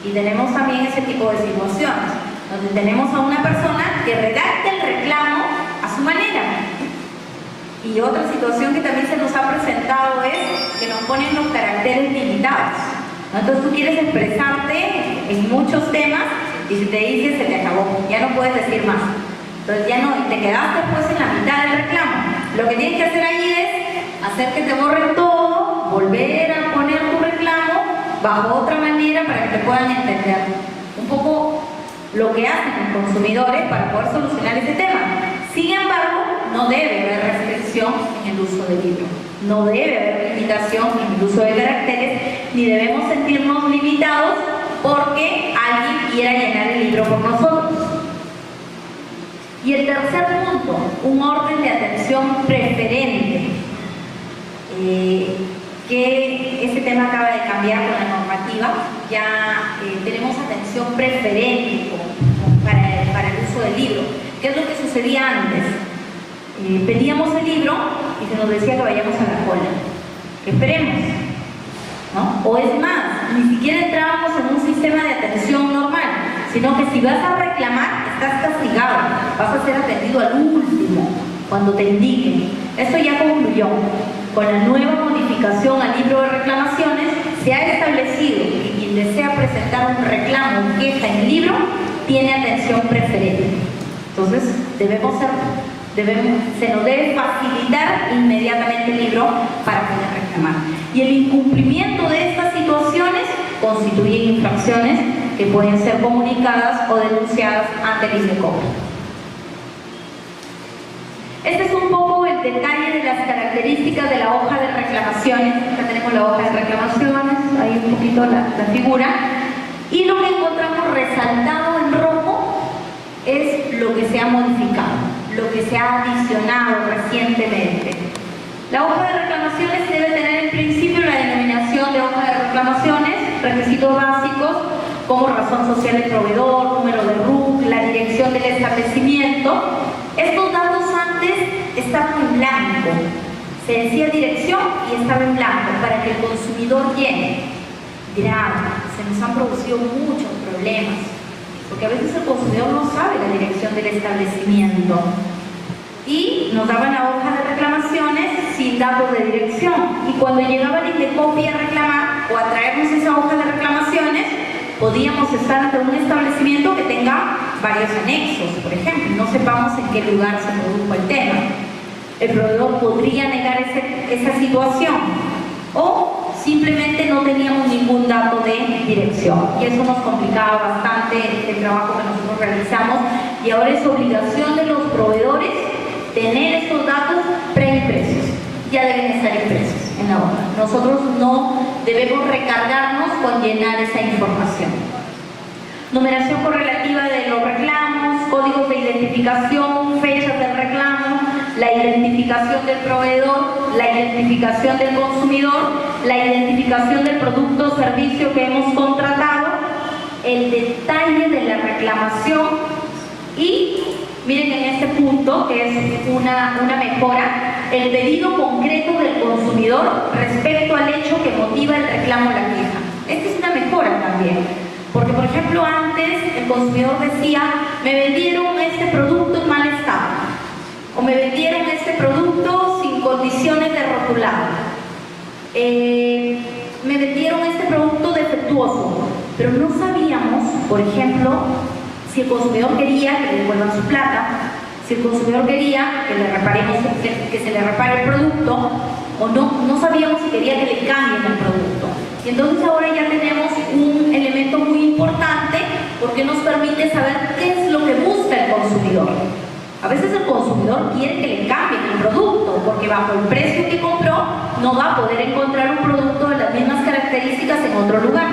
Y tenemos también ese tipo de situaciones, donde tenemos a una persona que redacta el reclamo a su manera. Y otra situación que también se nos ha presentado es que nos ponen los caracteres limitados, ¿no? Entonces tú quieres expresarte en muchos temas y si te dice se te acabó, ya no puedes decir más. Entonces ya no, y te quedaste después en la mitad del reclamo. Lo que tienes que hacer ahí es hacer que te borren todo, volver a poner tu reclamo bajo otra manera para que te puedan entender un poco lo que hacen los consumidores para poder solucionar ese tema. Sin embargo, no debe haber restricción en el uso del libro, no debe haber limitación en el uso de caracteres, ni debemos sentirnos limitados porque alguien quiera llenar el libro por nosotros. Y el tercer punto, un orden de atención preferente, que este tema acaba de cambiar con la normativa, ya tenemos atención preferente para el uso del libro. ¿Qué es lo que sucedía antes? Pedíamos el libro y se nos decía que vayamos a la cola, que esperemos, ¿no? O es más, ni siquiera entrábamos en un sistema de atención normal, sino que si vas a reclamar, estás castigado, vas a ser atendido al último, cuando te indiquen. Esto ya concluyó. Con la nueva modificación al libro de reclamaciones, se ha establecido que quien desea presentar un reclamo o queja en el libro, tiene atención preferente. Entonces, debemos ser Se nos debe facilitar inmediatamente el libro para poder reclamar. Y el incumplimiento de estas situaciones constituyen infracciones que pueden ser comunicadas o denunciadas ante el INDECOPI. Este es un poco el detalle de las características de la hoja de reclamaciones. Acá tenemos la hoja de reclamaciones, ahí un poquito la figura. Y lo que encontramos resaltado en rojo es lo que se ha modificado, lo que se ha adicionado recientemente. La hoja de reclamaciones debe tener en principio la denominación de hoja de reclamaciones, requisitos básicos como razón social del proveedor, número de RUC, la dirección del establecimiento. Estos datos antes estaban en blanco, se decía dirección y estaba en blanco para que el consumidor llene. Dirá, se nos han producido muchos problemas, porque a veces el consumidor no sabe la dirección del establecimiento y nos daban la hoja de reclamaciones sin datos de dirección, y cuando llegaba el INDECOPI a reclamar o a traernos esa hoja de reclamaciones, podíamos estar ante un establecimiento que tenga varios anexos, por ejemplo, y no sepamos en qué lugar se produjo el tema. El proveedor podría negar esa situación, o simplemente no teníamos ningún dato de dirección, y eso nos complicaba bastante el trabajo que nosotros realizamos, y ahora es obligación de los proveedores tener estos datos preimpresos. Ya deben estar impresos en la hoja. Nosotros no debemos recargarnos con llenar esa información. Numeración correlativa de los reclamos, códigos de identificación, fechas del reclamo, la identificación del proveedor, la identificación del consumidor, la identificación del producto o servicio que hemos contratado, el detalle de la reclamación y, miren en este punto, que es una mejora, el pedido concreto del consumidor respecto al hecho que motiva el reclamo o la queja. Esta es una mejora también, porque por ejemplo antes el consumidor decía, me vendieron este producto en mal estado, o me vendieron este producto sin condiciones de rotulado, me vendieron este producto defectuoso, pero no sabíamos, por ejemplo, si el consumidor quería que le devuelvan su plata, si el consumidor quería que le reparemos, que se le repare el producto, o no sabíamos si quería que le cambien el producto. Y entonces ahora ya tenemos un elemento muy importante porque nos permite saber qué es lo que busca el consumidor. A veces el consumidor quiere que le cambien el producto porque bajo el precio que compró no va a poder encontrar un producto de las mismas características en otro lugar.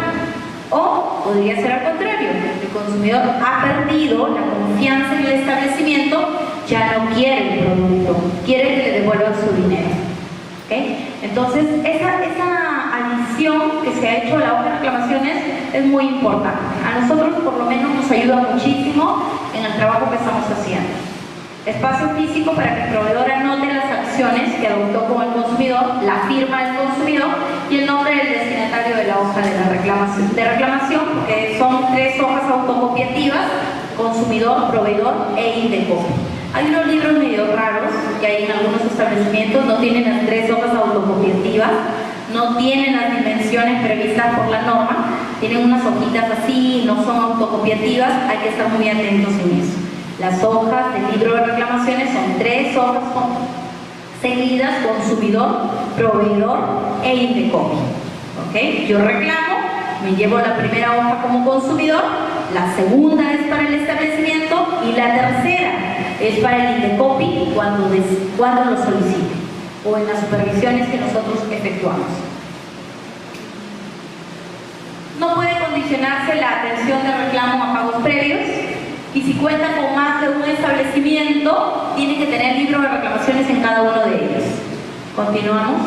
O podría ser al contrario, el consumidor ha perdido la confianza en el establecimiento, ya no quiere el producto, quiere que le devuelvan su dinero. ¿Okay? Entonces, esa adición que se ha hecho a la hoja de reclamaciones es muy importante. A nosotros, por lo menos, nos ayuda muchísimo en el trabajo que estamos haciendo. Espacio físico para que el proveedor anote las acciones que adoptó con el consumidor, la firma del consumidor y el nombre del destinatario de la hoja de reclamación, porque son 3 hojas autocopiativas: consumidor, proveedor e INDECOPI. Hay unos libros medio raros que hay en algunos establecimientos, no tienen las 3 hojas autocopiativas, no tienen las dimensiones previstas por la norma, tienen unas hojitas así, no son autocopiativas, hay que estar muy atentos en eso. Las hojas del libro de reclamaciones son 3 hojas seguidas: consumidor, proveedor e INDECOPI. ¿Okay? Yo reclamo, me llevo la primera hoja como consumidor, la segunda es para el establecimiento y la tercera es para el INDECOPI cuando lo solicite o en las supervisiones que nosotros efectuamos. No puede condicionarse la atención de reclamo a pagos previos. Y si cuenta con más de un establecimiento, tiene que tener libro de reclamaciones en cada uno de ellos. Continuamos.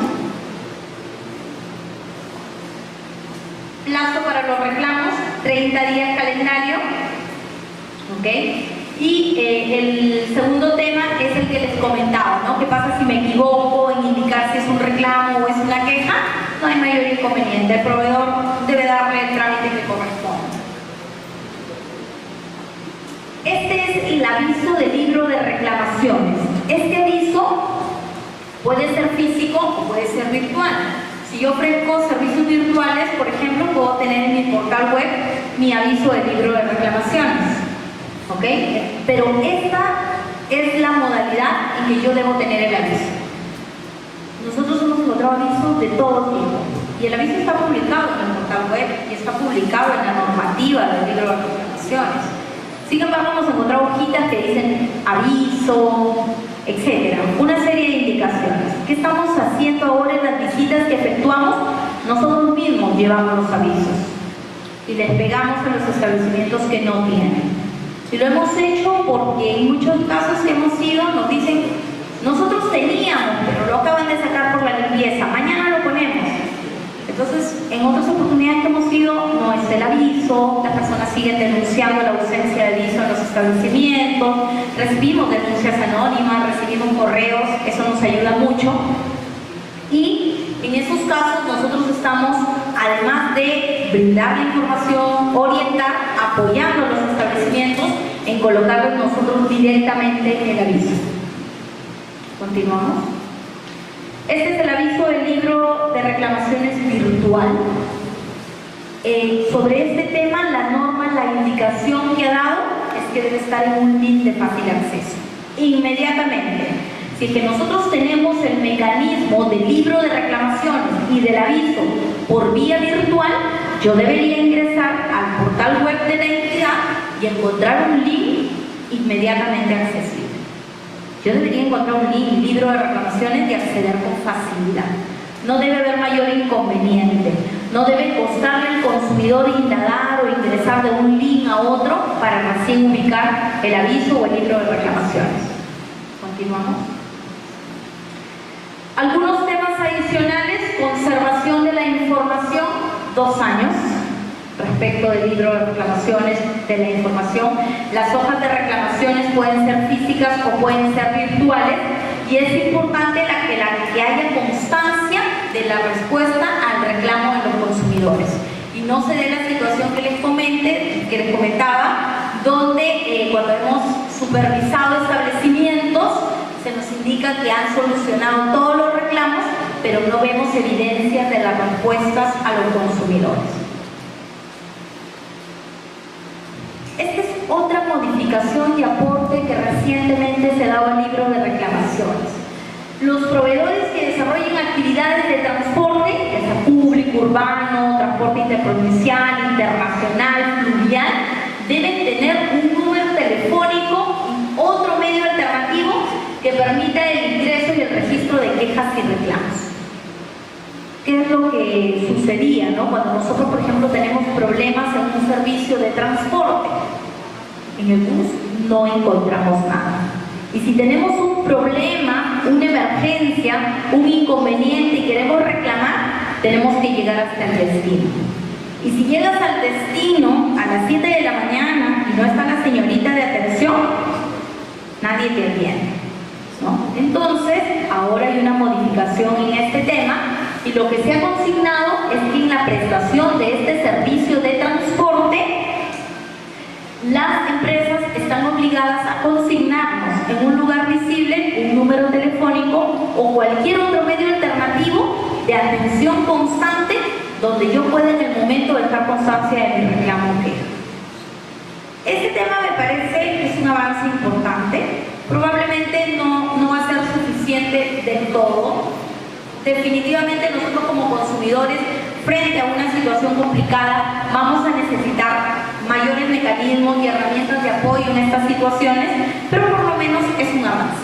Plazo para los reclamos, 30 días calendario. ¿Ok? Y el segundo tema es el que les comentaba, ¿no? ¿Qué pasa si me equivoco en indicar si es un reclamo o es una queja? No hay mayor inconveniente. El proveedor debe darle el trámite que corresponde. Este es el aviso del libro de reclamaciones. Este aviso puede ser físico o puede ser virtual. Si yo ofrezco servicios virtuales, por ejemplo, puedo tener en mi portal web mi aviso del libro de reclamaciones. ¿Ok? Pero es la modalidad en que yo debo tener el aviso. Nosotros hemos encontrado avisos de todo tipo y el aviso está publicado en el portal web y está publicado en la normativa del libro de reclamaciones. Sin embargo, hemos encontrado hojitas que dicen aviso, etcétera, una serie de indicaciones. ¿Qué estamos haciendo ahora en las visitas que efectuamos? Nosotros mismos llevamos los avisos y les pegamos a los establecimientos que no tienen. Y lo hemos hecho porque en muchos casos que hemos ido nos dicen, nosotros teníamos, pero lo acaban de sacar por la limpieza, mañana lo ponemos. Entonces, en otras oportunidades que hemos ido, no es el aviso, las personas siguen denunciando la ausencia de aviso en los establecimientos, recibimos denuncias anónimas, recibimos correos, eso nos ayuda mucho. Y en esos casos nosotros estamos, además de brindar la información, orientar, apoyando a los establecimientos en colocarlos nosotros directamente el aviso. Continuamos. Este es el aviso del libro de reclamaciones virtual. Sobre este tema, la norma, la indicación que ha dado es que debe estar en un link de fácil acceso. Inmediatamente. Si es que nosotros tenemos el mecanismo del libro de reclamaciones y del aviso por vía virtual, yo debería ingresar al portal web de la entidad y encontrar un link inmediatamente accesible. Yo debería encontrar un link, libro de reclamaciones y acceder con facilidad. No debe haber mayor inconveniente. No debe costarle al consumidor indagar o ingresar de un link a otro para recién ubicar el aviso o el libro de reclamaciones. Continuamos. Algunos temas adicionales: conservación de la información, 2 años. Respecto del libro de reclamaciones, de la información, las hojas de reclamaciones pueden ser físicas o pueden ser virtuales y es importante que haya constancia de la respuesta al reclamo de los consumidores y no se dé la situación que les comentaba, donde cuando hemos supervisado establecimientos se nos indica que han solucionado todos los reclamos, pero no vemos evidencias de las respuestas a los consumidores. Esta es otra modificación y aporte que recientemente se daba al libro de reclamaciones. Los proveedores que desarrollen actividades de transporte, ya sea público, urbano, transporte interprovincial, internacional, fluvial, deben tener un número telefónico y otro medio alternativo que permita el ingreso y el registro de quejas y reclamos. ¿Qué es lo que sucedía, ¿no? Cuando nosotros, por ejemplo, tenemos problemas en un servicio de transporte? En el bus no encontramos nada. Y si tenemos un problema, una emergencia, un inconveniente y queremos reclamar, tenemos que llegar hasta el destino. Y si llegas al destino a las 7 de la mañana y no está la señorita de atención, nadie te atiende, ¿no? Entonces, ahora hay una modificación en este tema. Y lo que se ha consignado es que en la prestación de este servicio de transporte, las empresas están obligadas a consignarnos en un lugar visible un número telefónico o cualquier otro medio alternativo de atención constante donde yo pueda en el momento dejar constancia de mi reclamo o queja. Este tema me parece que es un avance importante. Probablemente no va a ser suficiente del todo. Definitivamente nosotros como consumidores, frente a una situación complicada, vamos a necesitar mayores mecanismos y herramientas de apoyo en estas situaciones, pero por lo menos es un avance.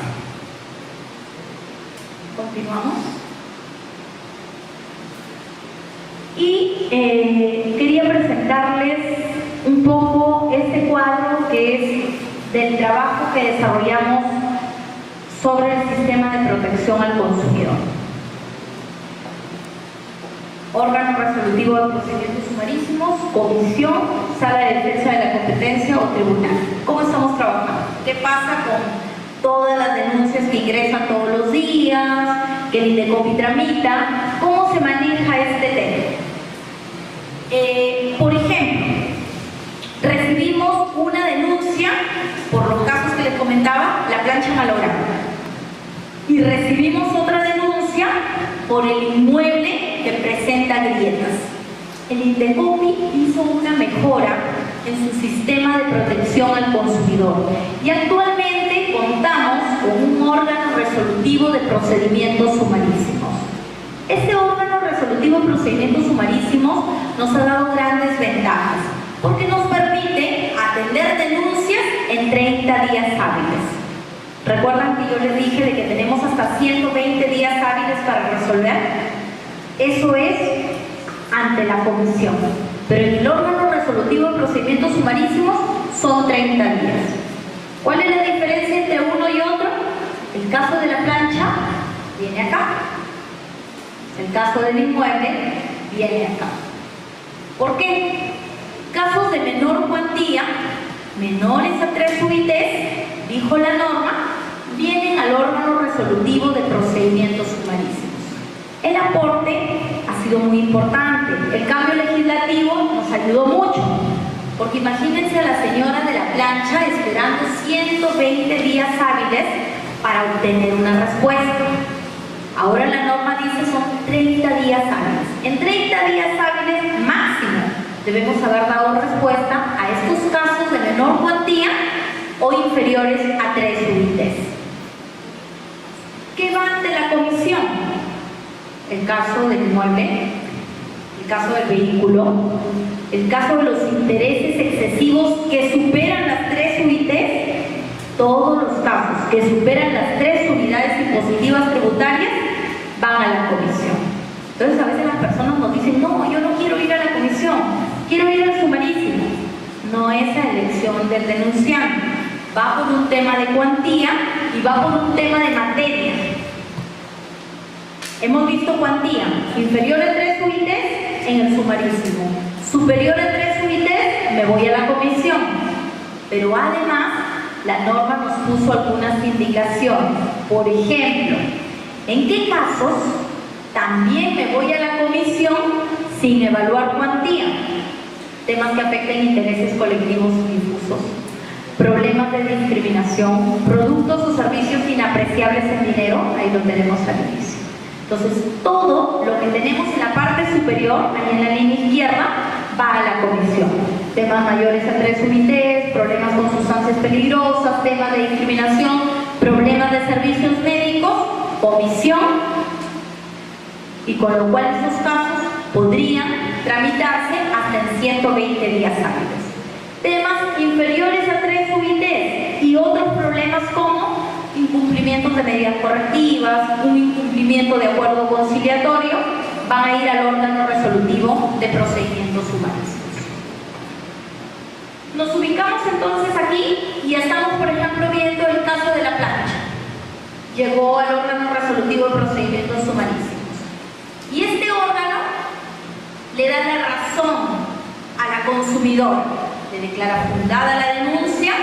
Continuamos. Y quería presentarles un poco este cuadro que es del trabajo que desarrollamos sobre el sistema de protección al consumidor. Órgano resolutivo de procedimientos sumarísimos, comisión, sala de defensa de la competencia o tribunal. ¿Cómo estamos trabajando? ¿Qué pasa con todas las denuncias que ingresan todos los días, que el INDECOPI tramita? ¿Cómo se maneja este tema? Por ejemplo, recibimos una denuncia por los casos que les comentaba, la plancha malograda, y recibimos otra denuncia por el inmueble que presenta grietas. El INDECOPI hizo una mejora en su sistema de protección al consumidor. Y actualmente contamos con un órgano resolutivo de procedimientos sumarísimos. Este órgano resolutivo de procedimientos sumarísimos nos ha dado grandes ventajas, porque nos permite atender denuncias en 30 días hábiles. ¿Recuerdan que yo les dije de que tenemos hasta 120 días hábiles para resolver? Eso es ante la comisión. Pero en el órgano resolutivo de procedimientos sumarísimos son 30 días. ¿Cuál es la diferencia entre uno y otro? El caso de la plancha viene acá. El caso del inmueble viene acá. ¿Por qué? Casos de menor cuantía, menores a 3 UITs, dijo la norma, vienen al órgano resolutivo de procedimientos sumarísimos. El aporte ha sido muy importante. El cambio legislativo nos ayudó mucho, porque imagínense a la señora de la plancha esperando 120 días hábiles para obtener una respuesta. Ahora la norma dice son 30 días hábiles. En 30 días hábiles máximo debemos haber dado respuesta a estos casos de menor cuantía o inferiores a 3 UITs. ¿Qué va ante la comisión? El caso del inmueble, el caso del vehículo, el caso de los intereses excesivos que superan las 3 UITs, todos los casos que superan las 3 unidades impositivas tributarias van a la comisión. Entonces a veces las personas nos dicen, no, yo no quiero ir a la comisión, quiero ir al sumarísimo. No es la elección del denunciante, va por un tema de cuantía y va por un tema de materia. Hemos visto cuantía inferior a 3 UITs en el sumarísimo, superior a 3 UITs me voy a la comisión. Pero además la norma nos puso algunas indicaciones. Por ejemplo, ¿en qué casos también me voy a la comisión sin evaluar cuantía? Temas que afecten intereses colectivos difusos, problemas de discriminación, productos o servicios inapreciables en dinero, ahí lo tenemos al inicio. Entonces, todo lo que tenemos en la parte superior, ahí en la línea izquierda, va a la comisión. Temas mayores a 3 UITs, problemas con sustancias peligrosas, temas de discriminación, problemas de servicios médicos, comisión, y con lo cual estos casos podrían tramitarse hasta en 120 días hábiles. Temas inferiores a 3 UITs y otros problemas como incumplimientos de medidas correctivas, un incumplimiento de acuerdo conciliatorio, van a ir al órgano resolutivo de procedimientos sumarísimos. Nos ubicamos entonces aquí y estamos, por ejemplo, viendo el caso de la plancha. Llegó al órgano resolutivo de procedimientos sumarísimos. Y este órgano le da la razón a la consumidora, le declara fundada la denuncia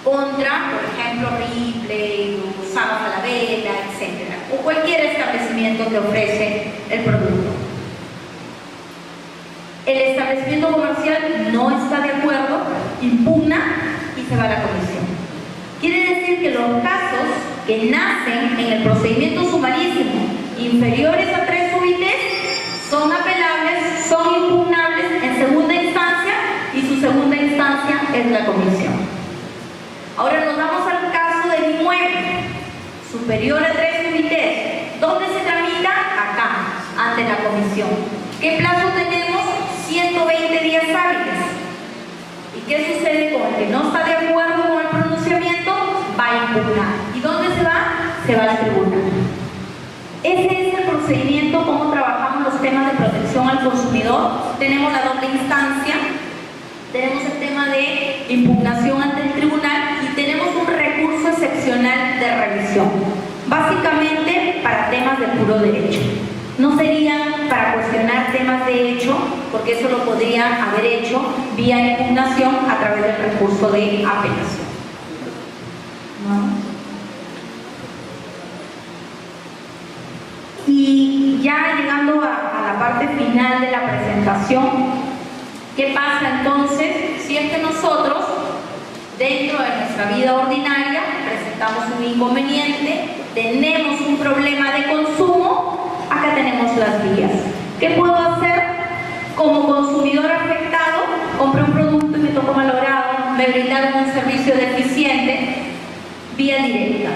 contra, por ejemplo, Ripley, Gustavo Falabella, etc. o cualquier establecimiento que ofrece el producto. El establecimiento comercial no está de acuerdo, impugna y se va a la comisión. Quiere decir que los casos que nacen en el procedimiento sumarísimo inferiores a 3 UITs son apelables, son impugnables en segunda instancia y su segunda instancia es la comisión. Ahora nos vamos al caso del inmueble superior a 3 UITs. ¿Dónde se tramita? Acá, ante la comisión. ¿Qué plazo tenemos? 120 días hábiles. ¿Y qué sucede con el que no está de acuerdo con el pronunciamiento? Va a impugnar. ¿Y dónde se va? Se va al tribunal. Ese es el procedimiento, cómo trabajamos los temas de protección al consumidor. Tenemos la doble instancia, tenemos el tema de impugnación ante el tribunal y tenemos un recurso excepcional de revisión, básicamente para temas de puro derecho. No serían para cuestionar temas de hecho, porque eso lo podría haber hecho vía impugnación a través del recurso de apelación. ¿No? Y ya llegando a la parte final de la presentación, ¿qué pasa entonces si es que nosotros, dentro de nuestra vida ordinaria, presentamos un inconveniente, tenemos un problema de consumo? Acá tenemos las vías. ¿Qué puedo hacer como consumidor afectado compré un producto y me tocó malogrado, me brindaron un servicio deficiente, vía directa.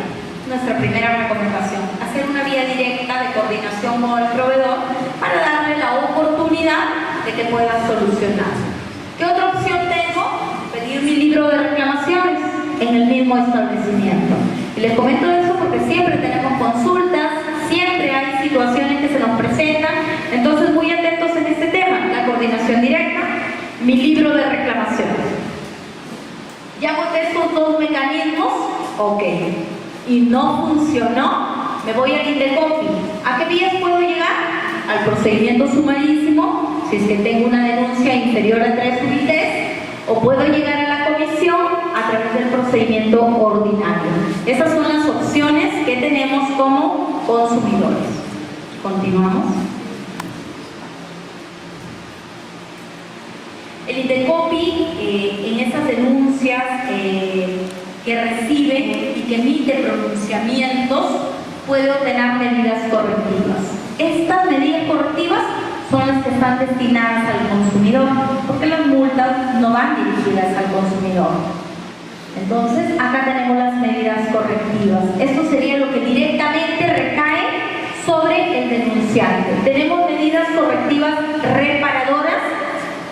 Nuestra primera recomendación, hacer una vía directa de coordinación con el proveedor para darle la oportunidad de que pueda solucionar. ¿Qué otra opción tengo? Pedir mi libro de reclamaciones en el mismo establecimiento. Y les comento eso porque siempre tenemos consultas, siempre hay situaciones que se nos presentan, entonces muy atentos en este tema, la coordinación directa, mi libro de reclamaciones. Ya agoté estos dos mecanismos, ok, y no funcionó, me voy al Indecopi. ¿A qué vías puedo llegar? Al procedimiento sumarísimo, si es que tengo una denuncia inferior a 3 UITs, o puedo llegar a la comisión a través del procedimiento ordinario. Esas son las opciones que tenemos como consumidores. Continuamos. El Indecopi, en esas denuncias que recibe y que emite pronunciamientos, puede ordenar medidas correctivas. Estas medidas correctivas son las que están destinadas al consumidor, porque las multas no van dirigidas al consumidor. Entonces, acá tenemos las medidas correctivas. Esto sería lo que directamente recae sobre el denunciante. Tenemos medidas correctivas reparadoras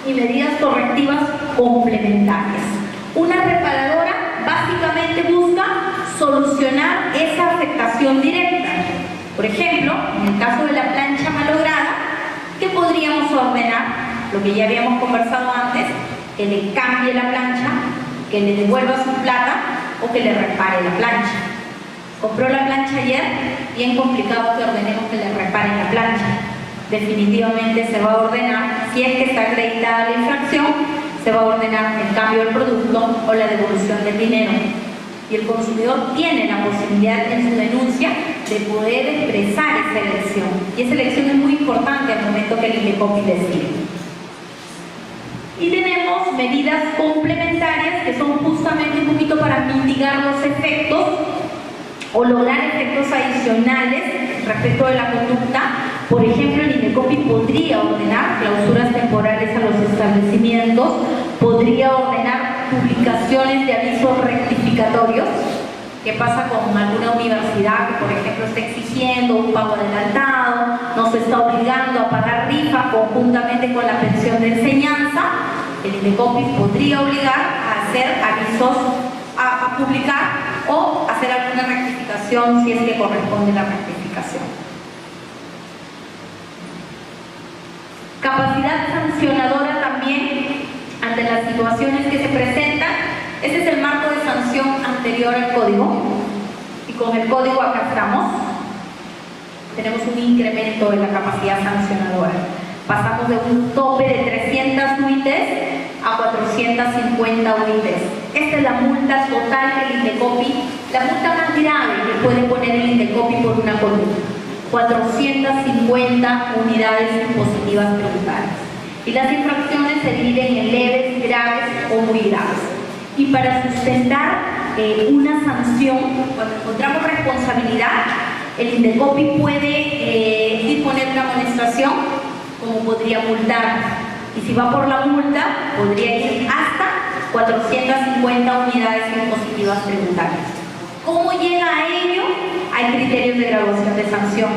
y medidas correctivas complementarias. Una reparadora básicamente busca solucionar esa afectación directa. Por ejemplo, en el caso de la plancha malograda, ¿qué podríamos ordenar? Lo que ya habíamos conversado antes, que le cambie la plancha, que le devuelva su plata o que le repare la plancha. Compró la plancha ayer, bien complicado que ordenemos que le reparen la plancha. Definitivamente se va a ordenar, si es que está acreditada la infracción, se va a ordenar el cambio del producto o la devolución del dinero. Y el consumidor tiene la posibilidad en su denuncia de poder expresar esa elección. Y esa elección es muy importante al momento que el Indecopi decide. Y tenemos medidas complementarias que son justamente un poquito para mitigar los efectos o lograr efectos adicionales respecto de la conducta. Por ejemplo, el Indecopi podría ordenar clausuras temporales a los establecimientos, podría ordenar publicaciones de avisos rectificatorios. ¿Qué pasa con alguna universidad que, por ejemplo, está exigiendo un pago adelantado, nos está obligando a pagar rifa conjuntamente con la pensión de enseñanza? El Indecopi podría obligar a hacer avisos, a publicar o hacer alguna rectificación si es que corresponde la rectificación. Capacidad sancionadora también ante las situaciones que se presentan. Este es el marco de sanción anterior al código y con el código acá estamos. Tenemos un incremento de la capacidad sancionadora. Pasamos de un tope de 300 UITs a 450 UITs. Esta es la multa total del Indecopi, la multa más grave que puede poner el Indecopi por una conducta. 450 unidades impositivas tributarias. Y las infracciones se dividen en leves, graves o muy graves. Y para sustentar una sanción, cuando encontramos responsabilidad, el Indecopi puede disponer de una amonestación, como podría multar. Y si va por la multa, podría ir hasta 450 unidades impositivas tributarias. ¿Cómo llega a ello? Hay criterios de graduación de sanción.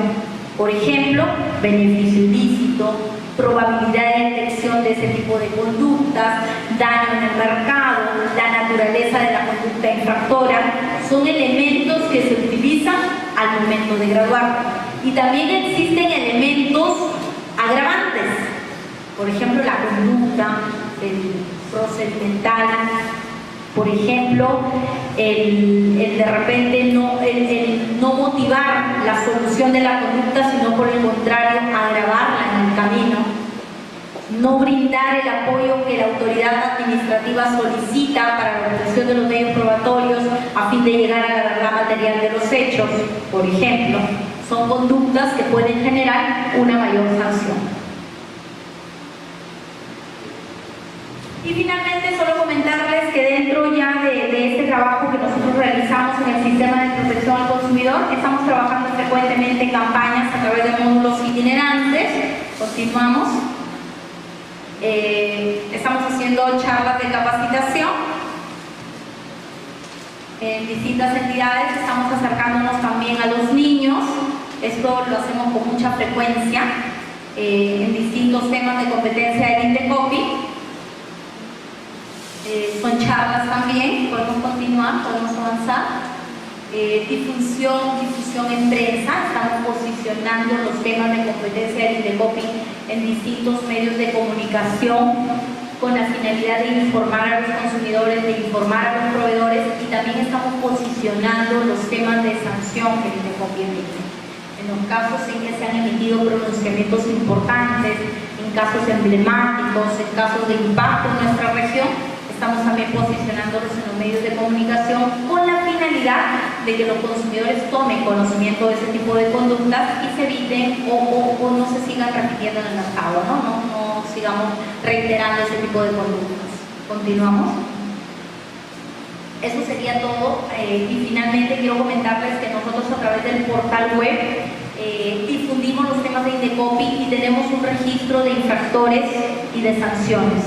Por ejemplo, beneficio ilícito, probabilidad de detección de ese tipo de conductas, daño en el mercado, la naturaleza de la conducta infractora, son elementos que se utilizan al momento de graduar. Y también existen elementos agravantes, por ejemplo, la conducta, el procedimental, por ejemplo, el de repente no motivar la solución de la conducta, sino por el contrario, agravarla en el camino. No brindar el apoyo que la autoridad administrativa solicita para la obtención de los medios probatorios a fin de llegar a la verdad material de los hechos, por ejemplo, son conductas que pueden generar una mayor sanción. Y finalmente, solo comentarles que dentro ya de este trabajo que nosotros realizamos en el sistema de protección al consumidor, estamos trabajando frecuentemente en campañas a través de módulos itinerantes. Continuamos. Estamos haciendo charlas de capacitación en distintas entidades, estamos acercándonos también a los niños. Esto lo hacemos con mucha frecuencia en distintos temas de competencia del INDECOPI. Son charlas también, podemos continuar, podemos avanzar. Difusión en prensa, estamos posicionando los temas de competencia del INDECOPI en distintos medios de comunicación con la finalidad de informar a los consumidores, de informar a los proveedores, y también estamos posicionando los temas de sanción que el INDECOPI emite. En los casos en que se han emitido pronunciamientos importantes, en casos emblemáticos, en casos de impacto en nuestra región, estamos también posicionándolos en los medios de comunicación con la finalidad de que los consumidores tomen conocimiento de ese tipo de conductas y se eviten o no se sigan repitiendo en el mercado, no sigamos reiterando ese tipo de conductas. Continuamos. Eso sería todo, y finalmente quiero comentarles que nosotros a través del portal web difundimos los temas de INDECOPI y tenemos un registro de infractores y de sanciones.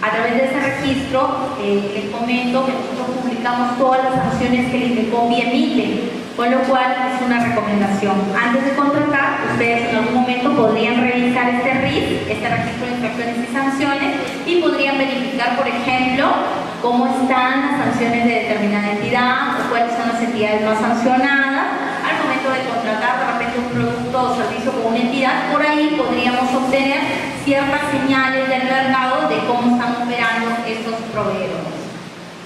A través de ese registro les comento que nosotros publicamos todas las sanciones que el INDECOPI emite, con lo cual es una recomendación. Antes de contratar, ustedes en algún momento podrían revisar este RIS, este registro de infracciones y sanciones, y podrían verificar, por ejemplo, cómo están las sanciones de determinada entidad o cuáles son las entidades más sancionadas. Al momento de contratar de repente un producto o servicio con una entidad, por ahí podríamos obtener ciertas señales del mercado de cómo están operando estos proveedores.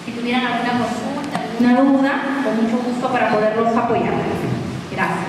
Si tuvieran alguna consulta, alguna duda, con mucho gusto para poderlos apoyar. Gracias.